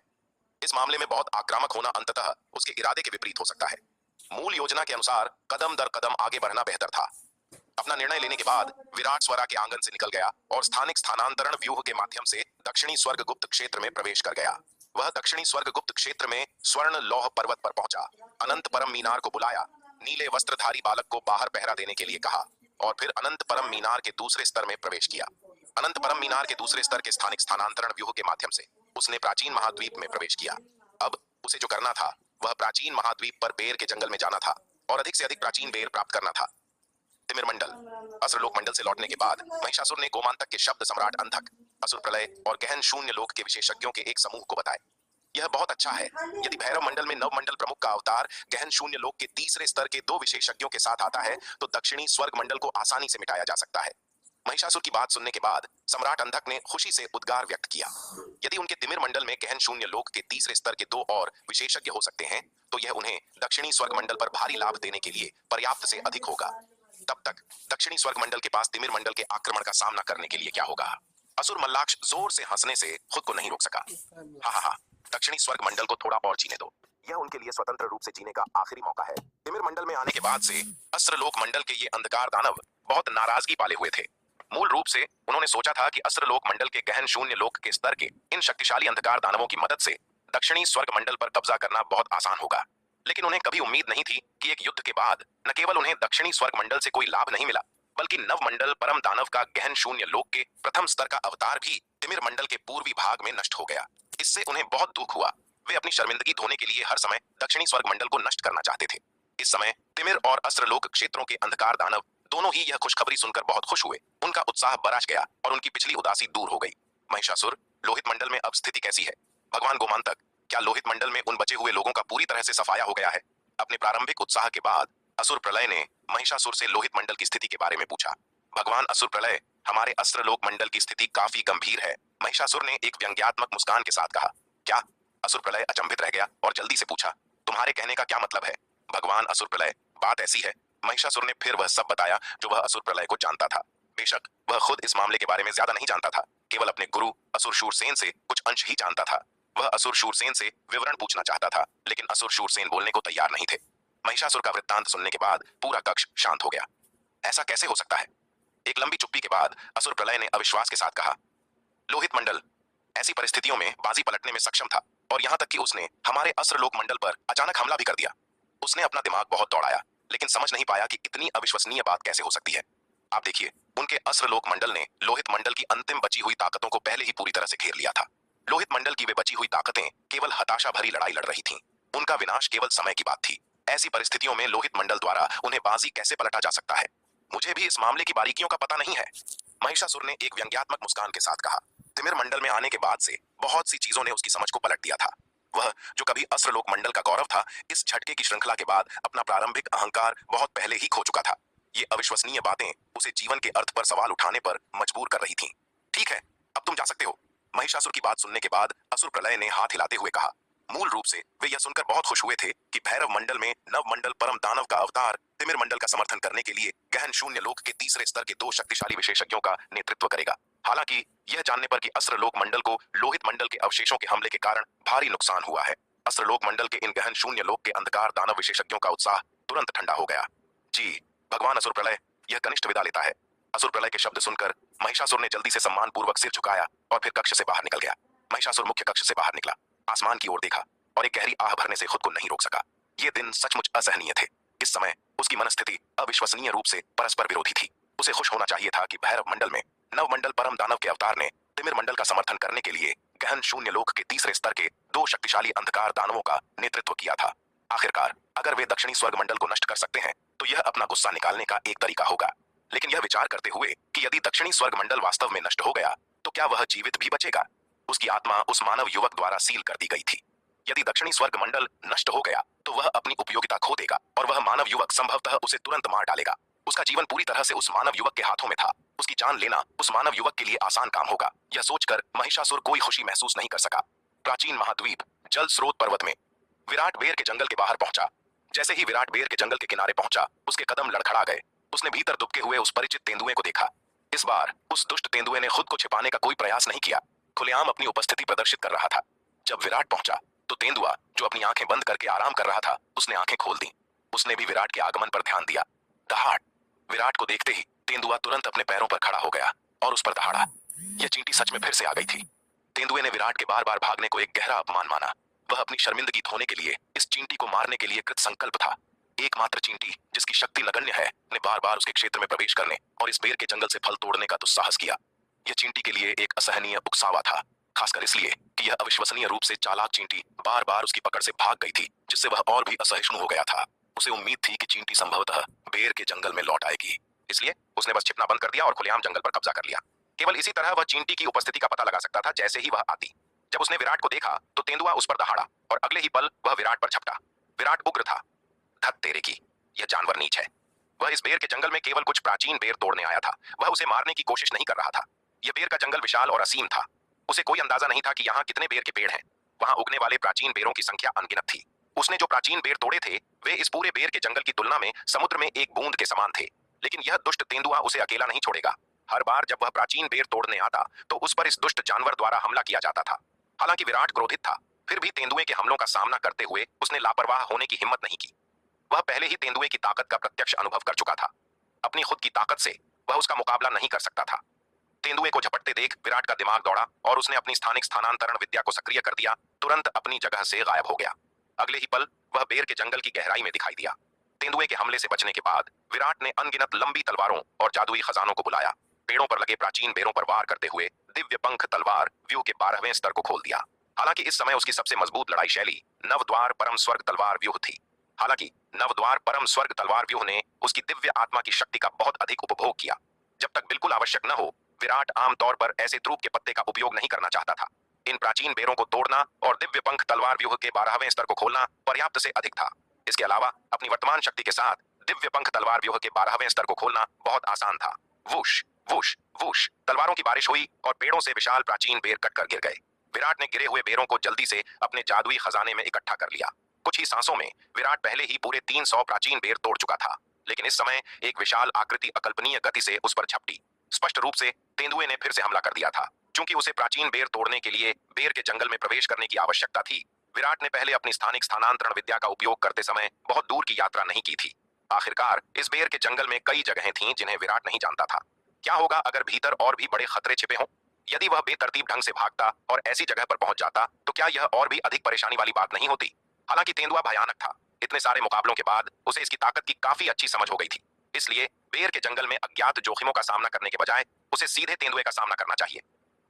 इस मामले में बहुत आक्रामक होना अंततः उसके इरादे के विपरीत हो सकता है। मूल योजना के अनुसार कदम दर कदम आगे बढ़ना बेहतर था। अपना निर्णय लेने के बाद विराट स्वरा के आंगन से निकल गया और स्थानिक स्थानांतरण व्यूह के माध्यम से दक्षिणी स्वर्गगुप्त क्षेत्र में प्रवेश कर गया। वह दक्षिणी स्वर्गगुप्त क्षेत्र में स्वर्ण लौह पर्वत पर पहुंचा, अनंत परम मीनार को बुलाया, नीले वस्त्रधारी बालक को बाहर पहरा देने के लिए कहा और फिर अनंत परम मीनार के दूसरे स्तर में प्रवेश किया। अनंत परम मीनार के दूसरे स्तर के स्थानिक स्थानांतरण व्यूह के माध्यम से उसने प्राचीन महाद्वीप में प्रवेश किया। अब उसे जो करना था वह प्राचीन महाद्वीप पर बेर के जंगल में जाना था और अधिक से अधिक प्राचीन बेर प्राप्त करना था। तिमिर मंडल। असुरलोक मंडल से लौटने के बाद महिषासुर ने गोमांतक के शब्द सम्राट अंधक, असुर प्रलय और गहन शून्य लोक के विशेषज्ञों के एक समूह को बताए। यह बहुत अच्छा है। यदि भैरव मंडल में नव मंडल प्रमुख का अवतार गहन शून्य लोक के तीसरे स्तर के 2 विशेषज्ञों के साथ आता है तो दक्षिणी स्वर्ग मंडल को आसानी से मिटाया जा सकता है। महिषासुर की बात सुनने के बाद सम्राट अंधक ने खुशी से उद्गार व्यक्त किया। यदि उनके तिमिर मंडल में गहन शून्य लोक के तीसरे स्तर के 2 और विशेषज्ञ हो सकते हैं तो यह उन्हें दक्षिणी स्वर्ग मंडल पर भारी लाभ देने के लिए पर्याप्त से अधिक होगा। तब तक दक्षिणी स्वर्ग मंडल के पास तिमिर मंडल के आक्रमण का सामना करने के लिए क्या होगा? असुर मल्लाक्ष जोर से हंसने से खुद को नहीं रोक सका। हा, दक्षिणी स्वर्ग मंडल को थोड़ा और जीने दो। यह उनके लिए स्वतंत्र रूप से जीने का आखिरी मौका है। तिमिर मंडल में आने के बाद से अस्त्रलोक मंडल के ये अंधकार दानव बहुत नाराजगी पाले हुए थे। मूल रूप से उन्होंने सोचा था कि अस्त्रलोक मंडल के गहन शून्य लोक के स्तर के इन शक्तिशाली अंधकार दानवों की मदद से दक्षिणी स्वर्ग मंडल पर कब्जा करना बहुत आसान होगा। लेकिन उन्हें कभी उम्मीद नहीं थी कि एक युद्ध के बाद न केवल उन्हें दक्षिणी स्वर्ग मंडल से कोई लाभ नहीं मिला बल्कि नव मंडल परम दानव का गहन शून्य लोक के प्रथम स्तर का अवतार भी तिमिर मंडल के पूर्वी भाग में नष्ट हो गया। इससे उन्हें बहुत दुख हुआ। वे अपनी शर्मिंदगी धोने के लिए हर समय दक्षिणी स्वर्ग मंडल को नष्ट करना चाहते थे। इस समय तिमिर और अस्त्रलोक क्षेत्रों के अंधकार दानव दोनों ही यह खुशखबरी सुनकर बहुत खुश हुए। उनका उत्साह बरस गया और उनकी पिछली उदासी दूर हो गई। महिषासुर, लोहित मंडल में अब स्थिति कैसी है? भगवान गोमांतक, क्या लोहित मंडल में उन बचे हुए लोगों का पूरी तरह से सफाया हो गया है? अपने प्रारंभिक उत्साह के बाद असुर प्रलय ने महिषासुर से लोहित मंडल की स्थिति के बारे में पूछा। भगवान असुर प्रलय, हमारे अस्त्रलोक मंडल की स्थिति काफी गंभीर है, महिषासुर ने एक व्यंग्यात्मक मुस्कान के साथ कहा। क्या? असुर प्रलय अचंभित रह गया और जल्दी से पूछा, तुम्हारे कहने का क्या मतलब है? भगवान असुर प्रलय, बात ऐसी है। महिषासुर ने फिर वह सब बताया जो वह असुर प्रलय को जानता था। बेशक वह खुद इस मामले के बारे में ज्यादा नहीं जानता था, केवल अपने गुरु असुर शूरसेन से कुछ अंश ही जानता था। वह असुर शूरसेन से विवरण पूछना चाहता था लेकिन असुर शूरसेन बोलने को तैयार नहीं थे। महिषासुर का वृत्तांत सुनने के बाद पूरा कक्ष शांत हो गया। ऐसा कैसे हो सकता है? एक लंबी चुप्पी के बाद असुर प्रलय ने अविश्वास के साथ कहा, लोहित मंडल ऐसी परिस्थितियों में बाजी पलटने में सक्षम था और यहाँ तक कि उसने हमारे अस्त्रलोक मंडल पर अचानक हमला भी कर दिया। उसने अपना दिमाग बहुत दौड़ाया लेकिन समझ नहीं पाया कि इतनी अविश्वसनीय बात कैसे हो सकती है। आप देखिए, उनके अस्त्रलोक मंडल ने लोहित मंडल की अंतिम बची हुई ताकतों को पहले ही पूरी तरह से घेर लिया था। लोहित मंडल की वे बची हुई ताकतें केवल हताशा भरी लड़ाई लड़ रही थीं। उनका विनाश केवल समय की बात थी। ऐसी परिस्थितियों में लोहित मंडल द्वारा उन्हें बाजी कैसे पलटा जा सकता है? मुझे भी इस मामले की बारीकियों का पता नहीं है, महिषासुर ने एक व्यंग्यात्मक मुस्कान के साथ कहा। तिमिर मंडल में आने के बाद से बहुत सी चीजों ने उसकी समझ को पलट दिया था। वह जो कभी अस्त्रलोक मंडल का गौरव था, इस झटके की श्रृंखला के बाद अपना प्रारंभिक अहंकार बहुत पहले ही खो चुका था। ये अविश्वसनीय बातें उसे जीवन के अर्थ पर सवाल उठाने पर मजबूर कर रही थीं। ठीक है, अब तुम जा सकते हो, महिषासुर की बात सुनने के बाद असुर प्रलय ने हाथ हिलाते हुए कहा। मूल रूप से वे यह सुनकर बहुत खुश हुए थे कि भैरव मंडल में नव मंडल परम दानव का अवतार तिमिर मंडल का समर्थन करने के लिए गहन शून्य लोक के तीसरे स्तर के 2 शक्तिशाली विशेषज्ञों का नेतृत्व करेगा। हालांकि यह जानने पर कि अस्त्रलोक मंडल को लोहित मंडल के अवशेषों के हमले के कारण भारी नुकसान हुआ है, अस्त्रलोक मंडल के इन गहन शून्य लोक के अंधकार दानव विशेषज्ञों का उत्साह तुरंत ठंडा हो गया। जी भगवान असुर प्रलय, यह कनिष्ठ विदा लेता है। असुर प्रलय के शब्द सुनकर महिषासुर ने जल्दी से सम्मान पूर्वक सिर झुकाया और फिर कक्ष से बाहर निकल गया। महिषासुर मुख्य कक्ष से बाहर निकला, आसमान की ओर देखा और एक गहरी आह भरने से खुद को नहीं रोक सका। ये दिन सचमुच असहनीय थे। इस समय उसकी मनस्थिति अविश्वसनीय रूप से परस्पर विरोधी थी। उसे खुश होना चाहिए था कि भैरव मंडल में नव मंडल परम दानव के अवतार ने तिमिर मंडल का समर्थन करने के लिए गहन शून्य लोक के तीसरे स्तर के 2 शक्तिशाली अंधकार दानवों का नेतृत्व किया था। आखिरकार अगर वे दक्षिणी स्वर्ग मंडल को नष्ट कर सकते हैं तो यह अपना गुस्सा निकालने का एक तरीका होगा। लेकिन यह विचार करते हुए कि यदि दक्षिणी स्वर्ग मंडल वास्तव में नष्ट हो गया तो क्या वह जीवित भी बचेगा? उसकी आत्मा उस मानव युवक द्वारा सील कर दी गई थी। यदि दक्षिणी स्वर्ग मंडल नष्ट हो गया तो वह अपनी उपयोगिता खो देगा और वह मानव युवक संभवतः उसे तुरंत मार डालेगा। उसका जीवन पूरी तरह से उस मानव युवक के हाथों में था। उसकी जान लेना उस मानव युवक के लिए आसान काम होगा। यह सोचकर महिषासुर कोई खुशी महसूस नहीं कर सका। प्राचीन महाद्वीप जल स्रोत पर्वत में विराट बेर के जंगल के बाहर पहुंचा। जैसे ही विराट बेर के जंगल के किनारे पहुंचा, उसके कदम लड़खड़ा गए। उसने भीतर दुबके हुए उस परिचित तेंदुए को देखा। इस बार उस दुष्ट तेंदुए ने खुद को छिपाने का कोई प्रयास नहीं किया, खुलेआम अपनी उपस्थिति प्रदर्शित कर रहा था। जब विराट पहुंचा तो तेंदुआ, जो अपनी आंखें बंद करके आराम कर रहा था, उसने आंखें खोल दी। उसने भी विराट के आगमन पर ध्यान दिया। दहाड़! विराट को देखते ही तेंदुआ तुरंत अपने पैरों पर खड़ा हो गया और उस पर दहाड़ा। यह चींटी सच में फिर से आ गई थी। तेंदुए ने विराट के बार बार भागने को एक गहरा अपमान माना। वह अपनी शर्मिंदगी धोने के लिए इस चींटी को मारने के लिए कृत संकल्प था। एकमात्र चींटी जिसकी शक्ति नगण्य है ने बार बार उसके क्षेत्र में प्रवेश करने और इस बेर के जंगल से फल तोड़ने का दुस्साहस किया। यह चींटी के लिए एक असहनीय उकसावा था, खासकर इसलिए कि यह अविश्वसनीय रूप से चालाक चींटी बार बार उसकी पकड़ से भाग गई थी, जिससे वह और भी असहिष्णु हो गया था। उसे उम्मीद थी कि चींटी संभवतः बेर के जंगल में लौट आएगी, इसलिए उसने बस छिपना बंद कर दिया और खुलेआम जंगल पर कब्जा कर लिया। केवल इसी तरह वह चींटी की उपस्थिति का पता लगा सकता था जैसे ही वह आती। जब उसने विराट को देखा तो तेंदुआ उस पर दहाड़ा और अगले ही पल वह विराट पर झपटा। विराट उग्र था। धत तेरे की, यह जानवर नीच है। वह इस बेर के जंगल में केवल कुछ प्राचीन बेर तोड़ने आया था। वह उसे मारने की कोशिश नहीं कर रहा था। यह बेर का जंगल विशाल और असीम था। उसे कोई अंदाजा नहीं था कि यहाँ कितने बेर के पेड़ हैं। वहां उगने वाले प्राचीन बेरों की संख्या अनगिनत थी। उसने जो प्राचीन बेर तोड़े थे वे इस पूरे बेर के जंगल की तुलना में समुद्र में एक बूंद के समान थे। लेकिन यह दुष्ट तेंदुआ उसे अकेला नहीं छोड़ेगा। हर बार जब वह प्राचीन बेर तोड़ने आता तो उस पर इस दुष्ट जानवर द्वारा हमला किया जाता था। हालांकि विराट क्रोधित था, फिर भी तेंदुए के हमलों का सामना करते हुए उसने लापरवाह होने की हिम्मत नहीं की। वह पहले ही तेंदुए की ताकत का प्रत्यक्ष अनुभव कर चुका था। अपनी खुद की ताकत से वह उसका मुकाबला नहीं कर सकता था। तेंदुए को झपटते देख विराट का दिमाग दौड़ा और उसने अपनी स्थानिक स्थानांतरण विद्या को सक्रिय कर दिया। तुरंत अपनी जगह से गायब हो गया। अगले ही पल वह बेर के जंगल की गहराई में दिखाई दिया। तेंदुए के हमले से बचने के बाद विराट ने अनगिनत लंबी तलवारों और जादुई खजानों को बुलाया। पेड़ों पर लगे प्राचीन बेरों पर वार करते हुए दिव्य पंख तलवार व्यूह के 12वें स्तर को खोल दिया। हालांकि इस समय उसकी सबसे मजबूत लड़ाई शैली नवद्वार परम स्वर्ग तलवार व्यूह थी। हालांकि नवद्वार परम स्वर्ग तलवार व्यूह ने उसकी दिव्य आत्मा की शक्ति का बहुत अधिक उपभोग किया। जब तक बिल्कुल आवश्यक न हो, विराट आमतौर पर ऐसे त्रूप के पत्ते का उपयोग नहीं करना चाहता था। इन प्राचीन बेरों को तोड़ना और दिव्य पंख तलवार व्यूह के 12वें स्तर को खोलना पर्याप्त से अधिक था। इसके अलावा अपनी वर्तमान शक्ति के साथ दिव्य पंख तलवार व्यूह के 12वें स्तर को खोलना बहुत आसान था। वुश वुश वुश तलवारों की बारिश हुई और पेड़ों से विशाल प्राचीन बेर कटकर गिर गए। विराट ने गिरे हुए बेरों को जल्दी से अपने जादुई खजाने में इकट्ठा कर लिया। कुछ ही सांसों में विराट पहले ही पूरे 300 प्राचीन बेर तोड़ चुका था। लेकिन इस समय एक विशाल आकृति अकल्पनीय गति से उस पर झपटी। स्पष्ट रूप से तेंदुए ने फिर से हमला कर दिया था। चूंकि उसे प्राचीन बेर तोड़ने के लिए बेर के जंगल में प्रवेश करने की आवश्यकता थी, विराट ने पहले अपनी स्थानिक स्थानांतरण विद्या का उपयोग करते समय बहुत दूर की यात्रा नहीं की थी। आखिरकार इस बेर के जंगल में कई जगहें थीं जिन्हें विराट नहीं जानता था। क्या होगा अगर भीतर और भी बड़े खतरे छिपे हों? यदि वह बेतरतीब ढंग से भागता और ऐसी जगह पर पहुंच जाता तो क्या यह और भी अधिक परेशानी वाली बात नहीं होती? हालांकि तेंदुआ भयानक था। इतने सारे मुकाबलों के बाद उसे इसकी ताकत की काफी अच्छी समझ हो गई थी। इसलिए बेर के जंगल में अज्ञात जोखिमों का सामना करने के बजाय उसे सीधे तेंदुए का सामना करना चाहिए।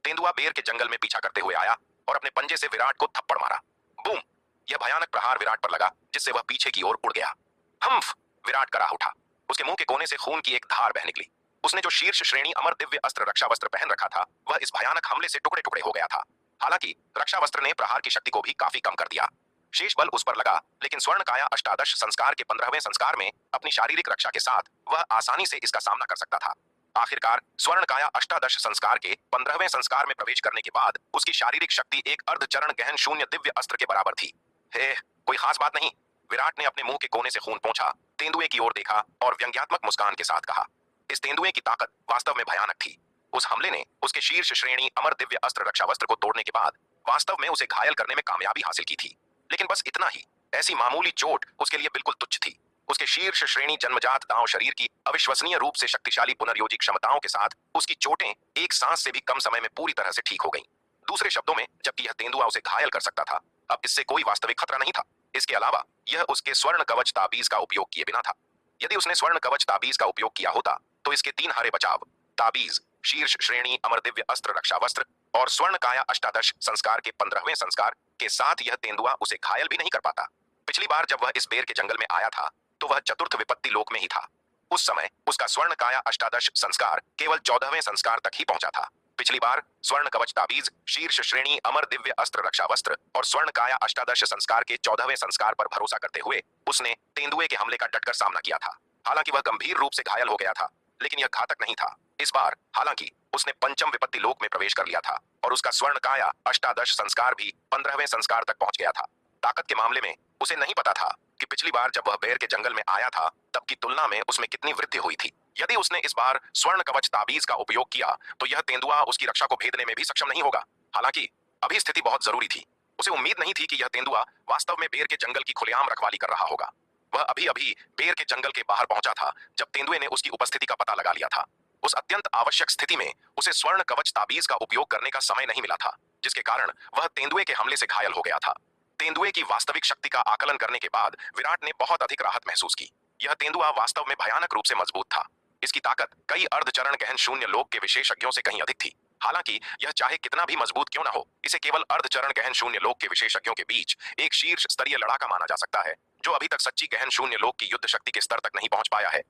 तेंदुआ बेर के जंगल में पीछा करते हुए आया और अपने पंजे से विराट को थप्पड़ मारा। बूम! यह भयानक प्रहार विराट पर लगा, जिससे वह पीछे की ओर उड़ गया। हम्फ! विराट कराह उठा। उसके मुंह के कोने से खून की एक धार बह निकली। उसने जो शीर्ष श्रेणी अमर दिव्य अस्त्र रक्षा वस्त्र पहन रखा था वह इस भयानक हमले से टुकड़े टुकड़े हो गया था। हालांकि रक्षा वस्त्र ने प्रहार की शक्ति को भी काफी कम कर दिया। शेष बल उस पर लगा, लेकिन स्वर्ण काया अष्टादश संस्कार के 15वें संस्कार में अपनी शारीरिक रक्षा के साथ वह आसानी से इसका सामना कर सकता था। आखिरकार स्वर्ण काया अष्टादश संस्कार के 15वें संस्कार में प्रवेश करने के बाद उसकी शारीरिक शक्ति एक अर्धचरण गहन शून्य दिव्य अस्त्र के बराबर थी। हे, कोई खास बात नहीं। विराट ने अपने मुंह के कोने से खून पोंछा, तेंदुए की ओर देखा और व्यंग्यात्मक मुस्कान के साथ कहा। इस तेंदुए की ताकत वास्तव में भयानक थी। उस हमले ने उसके शीर्ष श्रेणी अमर दिव्य अस्त्र रक्षा वस्त्र को तोड़ने के बाद वास्तव में उसे घायल करने में कामयाबी हासिल की थी। लेकिन बस इतना ही। ऐसी मामूली चोट उसके लिए बिल्कुल तुच्छ थी। उसके शीर्ष श्रेणी जन्मजात दांव शरीर की अविश्वसनीय रूप से शक्तिशाली पुनर्योजी क्षमताओं के साथ उसकी चोटें एक सांस से भी कम समय में पूरी तरह से ठीक हो गईं। दूसरे शब्दों में, जबकि यह तेंदुआ उसे घायल कर सकता था, अब इससे कोई वास्तविक खतरा नहीं था। इसके अलावा यह उसके स्वर्ण कवच ताबीज का उपयोग किए बिना था। यदि उसने स्वर्ण कवच ताबीज का उपयोग किया होता तो इसके 3 हरे बचाव, ताबीज, शीर्ष श्रेणी अमर दिव्य अस्त्र रक्षा वस्त्र और स्वर्ण काया अष्टादश संस्कार के 15वें संस्कार के साथ यह तेंदुआ उसे घायल भी नहीं कर पाता। पिछली बार जब वह इस बेर के जंगल में आया था तो वह चतुर्थ विपत्ति लोक में ही था। उस समय उसका स्वर्ण काया अष्टादश संस्कार केवल 14वें संस्कार तक ही पहुंचा था। पिछली बार स्वर्ण कवच ताबीज, शीर्ष श्रेणी अमर दिव्य अस्त्र रक्षा वस्त्र और स्वर्ण काया अष्टादश संस्कार के 14वें संस्कार पर भरोसा करते हुए उसने तेंदुए के हमले का डटकर सामना किया था। हालांकि वह गंभीर रूप से घायल हो गया था, लेकिन यह घातक नहीं था। इस बार हालांकि उसने पंचम विपत्ति लोक में प्रवेश कर लिया था और उसका स्वर्ण काया अष्टादश संस्कार भी 15वें संस्कार तक पहुंच गया था। ताकत के मामले में उसे नहीं पता था कि पिछली बार जब वह बेर के जंगल में आया था तब की तुलना में उसमें कितनी वृद्धि हुई थी। यदि उसने इस बार स्वर्ण कवच ताबीज का उपयोग किया तो यह तेंदुआ उसकी रक्षा को भेदने में भी सक्षम नहीं होगा। हालांकि अभी स्थिति बहुत जरूरी थी। उसे उम्मीद नहीं थी कि यह तेंदुआ वास्तव में बेर के जंगल की खुलेआम रखवाली कर रहा होगा। वह अभी अभी बेर के जंगल के बाहर पहुंचा था जब तेंदुए ने उसकी उपस्थिति का पता लगा लिया था। उस अत्यंत आवश्यक स्थिति में उसे स्वर्ण कवच ताबीज का उपयोग करने का समय नहीं मिला था, जिसके कारण वह तेंदुए के हमले से घायल हो गया था। तेंदुए की वास्तविक शक्ति का आकलन करने के बाद विराट ने बहुत अधिक राहत महसूस की। यह तेंदुआ वास्तव में भयानक रूप से मजबूत था। इसकी ताकत कई अर्धचरण गहन शून्य लोक के विशेषज्ञों से कहीं अधिक थी। हालांकि यह चाहे कितना भी मजबूत क्यों न हो, इसे केवल अर्धचरण गहन शून्य लोक के विशेषज्ञों के बीच एक शीर्ष स्तरीय लड़ाका माना जा सकता है, जो अभी तक सच्ची गहन शून्य लोक की युद्ध शक्ति के स्तर तक नहीं पहुंच पाया है।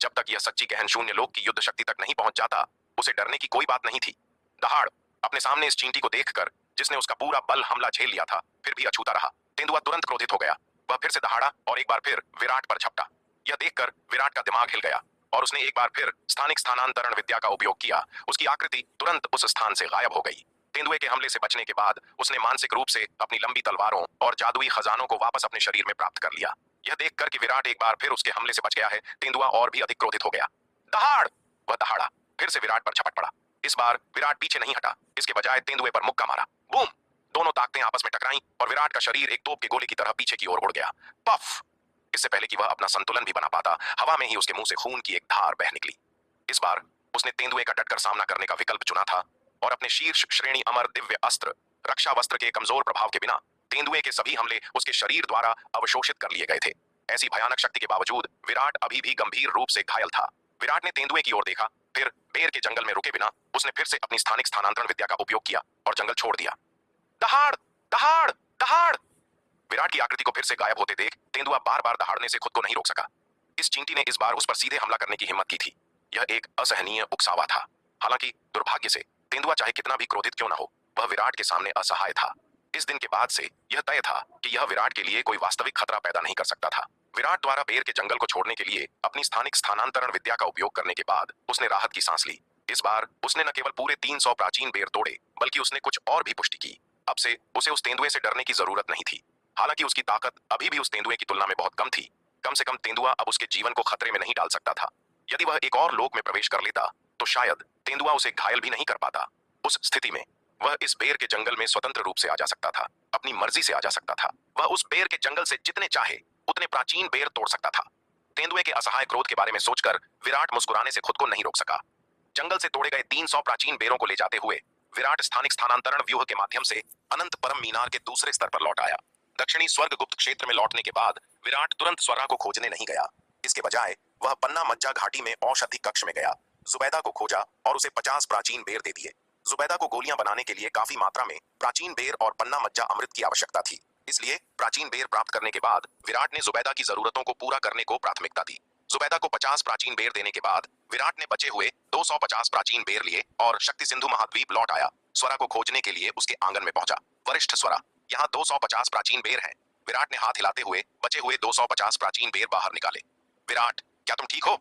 जब तक यह सच्ची गहन शून्य लोक की युद्ध शक्ति तक नहीं पहुंच जाता, उसे डरने की कोई बात नहीं थी। दहाड़! अपने सामने इस चींटी को देखकर, जिसने उसका पूरा बल हमला झेल लिया था, फिर भी अछूता रहा, तेंदुआ तुरंत क्रोधित हो गया। वह फिर से दहाड़ा और एक बार फिर विराट पर झपटा। यह देखकर विराट का दिमाग हिल गया और उसने एक बार फिर स्थानिक स्थानांतरण विद्या का उपयोग किया। उसकी आकृति तुरंत उस स्थान से गायब हो गई। तेंदुए के हमले से बचने के बाद उसने मानसिक रूप से अपनी लंबी तलवारों और जादुई खजानों को वापस अपने शरीर में प्राप्त कर लिया। यह देखकर कि विराट एक बार फिर उसके हमले से बच गया है, तेंदुआ और भी अधिक क्रोधित हो गया। दहाड़! वह दहाड़ा, फिर से विराट पर झपट पड़ा। इस बार विराट पीछे नहीं हटा, इसके बजाय तेंदुए पर मुक्का मारा। बूम! दोनों ताकतें आपस में टकराईं और विराट का शरीर एक तोप के गोले की तरह पीछे की ओर उड़ गया। पफ! इससे पहले कि वह अपना संतुलन भी बना पाता, हवा में ही उसके मुंह से खून की एक धार बह निकली। इस बार उसने तेंदुए का डटकर सामना करने का विकल्प चुना था और अपने शीर्ष श्रेणी अमर दिव्य अस्त्र रक्षा वस्त्र के कमजोर प्रभाव के बिना तेंदुए के सभी हमले उसके शरीर द्वारा अवशोषित कर लिए गए थे। ऐसी भयानक शक्ति के बावजूद विराट अभी भी गंभीर रूप से घायल था। विराट ने तेंदुए की ओर देखा, फिर बेर के जंगल में रुके बिना उसने फिर से अपनी स्थानिक स्थानांतरण विद्या का उपयोग किया और जंगल छोड़ दिया। दहाड़! दहाड़! दहाड़! विराट की आकृति को फिर से गायब होते देख तेंदुआ बार बार दहाड़ने से खुद को नहीं रोक सका। इस चींटी ने इस बार उस पर सीधे हमला करने की हिम्मत की थी। यह एक असहनीय उकसावा था। हालांकि दुर्भाग्य से तेंदुआ चाहे कितना भी क्रोधित क्यों न हो, वह विराट के सामने असहाय था। इस दिन के बाद से यह तय था कि यह विराट के लिए कोई वास्तविक खतरा पैदा नहीं कर सकता था। विराट द्वारा बेर के जंगल को छोड़ने के लिए अपनी स्थानिक स्थानांतरण विद्या का उपयोग करने के बाद उसने राहत की सांस ली। इस बार उसने न केवल पूरे 300 प्राचीन बेर तोड़े, बल्कि उसने कुछ और भी पुष्टि की। अब से उसे उस तेंदुए से डरने की जरूरत नहीं थी। हालांकि उसकी ताकत अभी भी उस तेंदुए की तुलना में बहुत कम थी। कम से कम तेंदुआ अब उसके जीवन को खतरे में नहीं डाल सकता था। यदि वह एक और लोक में प्रवेश कर लेता तो शायद तेंदुआ उसे घायल भी नहीं कर पाता। उस स्थिति में वह इस बेर के जंगल में स्वतंत्र रूप से आ जा सकता था, अपनी मर्जी से आ जा सकता था। वह उस बेर के जंगल से जितने चाहे उतने प्राचीन बेर तोड़ सकता था। तेंदुए के असहाय क्रोध के बारे में सोचकर विराट मुस्कुराने से खुद को नहीं रोक सका। जंगल से तोड़े गए 300 प्राचीन बेरों को ले जाते हुए विराट स्थानिक स्थानांतरण व्यूह के माध्यम से अनंत परम मीनार के दूसरे स्तर पर लौट आया। दक्षिणी स्वर्गगुप्त क्षेत्र में लौटने के बाद विराट तुरंत स्वरा को खोजने नहीं गया। इसके बजाय वह पन्ना मज्जा घाटी में औषधि कक्ष में गया, जुबैदा को खोजा और उसे 50 प्राचीन बेर दे दिए। जुबैदा को गोलियां बनाने के लिए काफी मात्रा में प्राचीन बेर और पन्ना मज्जा अमृत की आवश्यकता थी, इसलिए प्राचीन बेर प्राप्त करने के बाद विराट ने जुबैदा की जरूरतों को पूरा करने को प्राथमिकता दी। जुबैदा को 50 प्राचीन बेर देने के बाद विराट ने बचे हुए 250 प्राचीन बेर लिए और शक्ति सिंधु महाद्वीप लौट आया। स्वरा को खोजने के लिए उसके आंगन में पहुंचा। वरिष्ठ स्वरा, यहाँ 250 प्राचीन बेर हैं। विराट ने हाथ हिलाते हुए बचे हुए 250 प्राचीन बेर बाहर निकाले। विराट, क्या तुम ठीक हो?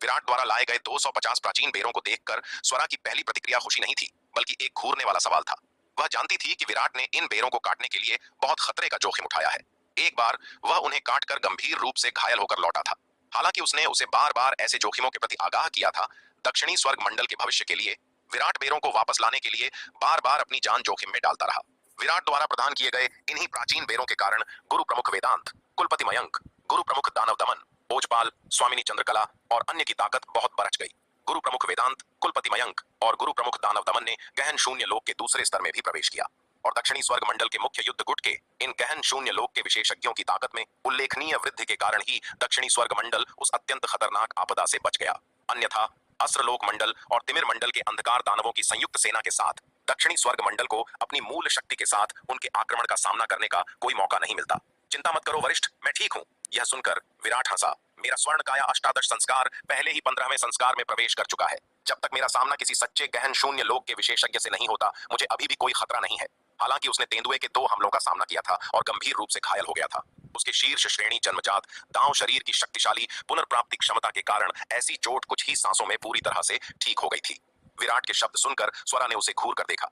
विराट द्वारा लाए गए 250 प्राचीन बेरों को देखकर स्वरा की पहली प्रतिक्रिया खुशी नहीं थी, बल्कि एक घूरने वाला सवाल था। वह जानती थी कि विराट ने इन बेरों को काटने के लिए बहुत खतरे का जोखिम उठाया है। एक बार वह उन्हें काटकर गंभीर रूप से घायल होकर लौटा था। हालांकि उसने उसे बार बार ऐसे जोखिमों के प्रति आगाह किया था। दक्षिणी स्वर्ग मंडल के भविष्य के लिए विराट बेरों को वापस लाने के लिए बार बार अपनी जान जोखिम में डालता रहा। विराट द्वारा प्रदान किए गए इन्हीं प्राचीन बेरों के कारण गुरु प्रमुख वेदांत, कुलपति मयंक, गुरु प्रमुख दानव दमन, ओजपाल, स्वामिनी चंद्रकला और अन्य की ताकत बहुत बरच गई। गुरु प्रमुख वेदांत, कुलपति मयंक और गुरु प्रमुख दानव दमन ने गहन शून्य लोक के दूसरे स्तर में भी प्रवेश किया और दक्षिणी स्वर्ग मंडल के मुख्य युद्ध गुट के इन गहन शून्य लोक के विशेषज्ञों की ताकत में उल्लेखनीय वृद्धि के कारण ही दक्षिणी स्वर्ग मंडल उस अत्यंत खतरनाक आपदा से बच गया। अन्यथा अस्त्रलोक मंडल और तिमिर मंडल के अंधकार दानवों की संयुक्त सेना के साथ दक्षिणी स्वर्ग मंडल को अपनी मूल शक्ति के साथ उनके आक्रमण का सामना करने का कोई मौका नहीं मिलता। चिंता मत करो वरिष्ठ, मैं ठीक हूँ। यह सुनकर विराट हंसा। मेरा स्वर्ण काया अष्टादश संस्कार पहले ही 15वें संस्कार में प्रवेश कर चुका है। जब तक मेरा सामना किसी सच्चे गहन शून्य लोक के विशेषज्ञ से नहीं होता, मुझे अभी भी कोई खतरा नहीं है। हालांकि उसने तेंदुए के 2 हमलों का सामना किया था और गंभीर रूप से घायल हो गया था। उसके शीर्ष श्रेणी जन्मजात दांव शरीर की शक्तिशाली पुनर्प्राप्ति क्षमता के कारण ऐसी चोट कुछ ही सांसों में पूरी तरह से ठीक हो गई थी। विराट के शब्द सुनकर स्वरा ने उसे घूर कर देखा।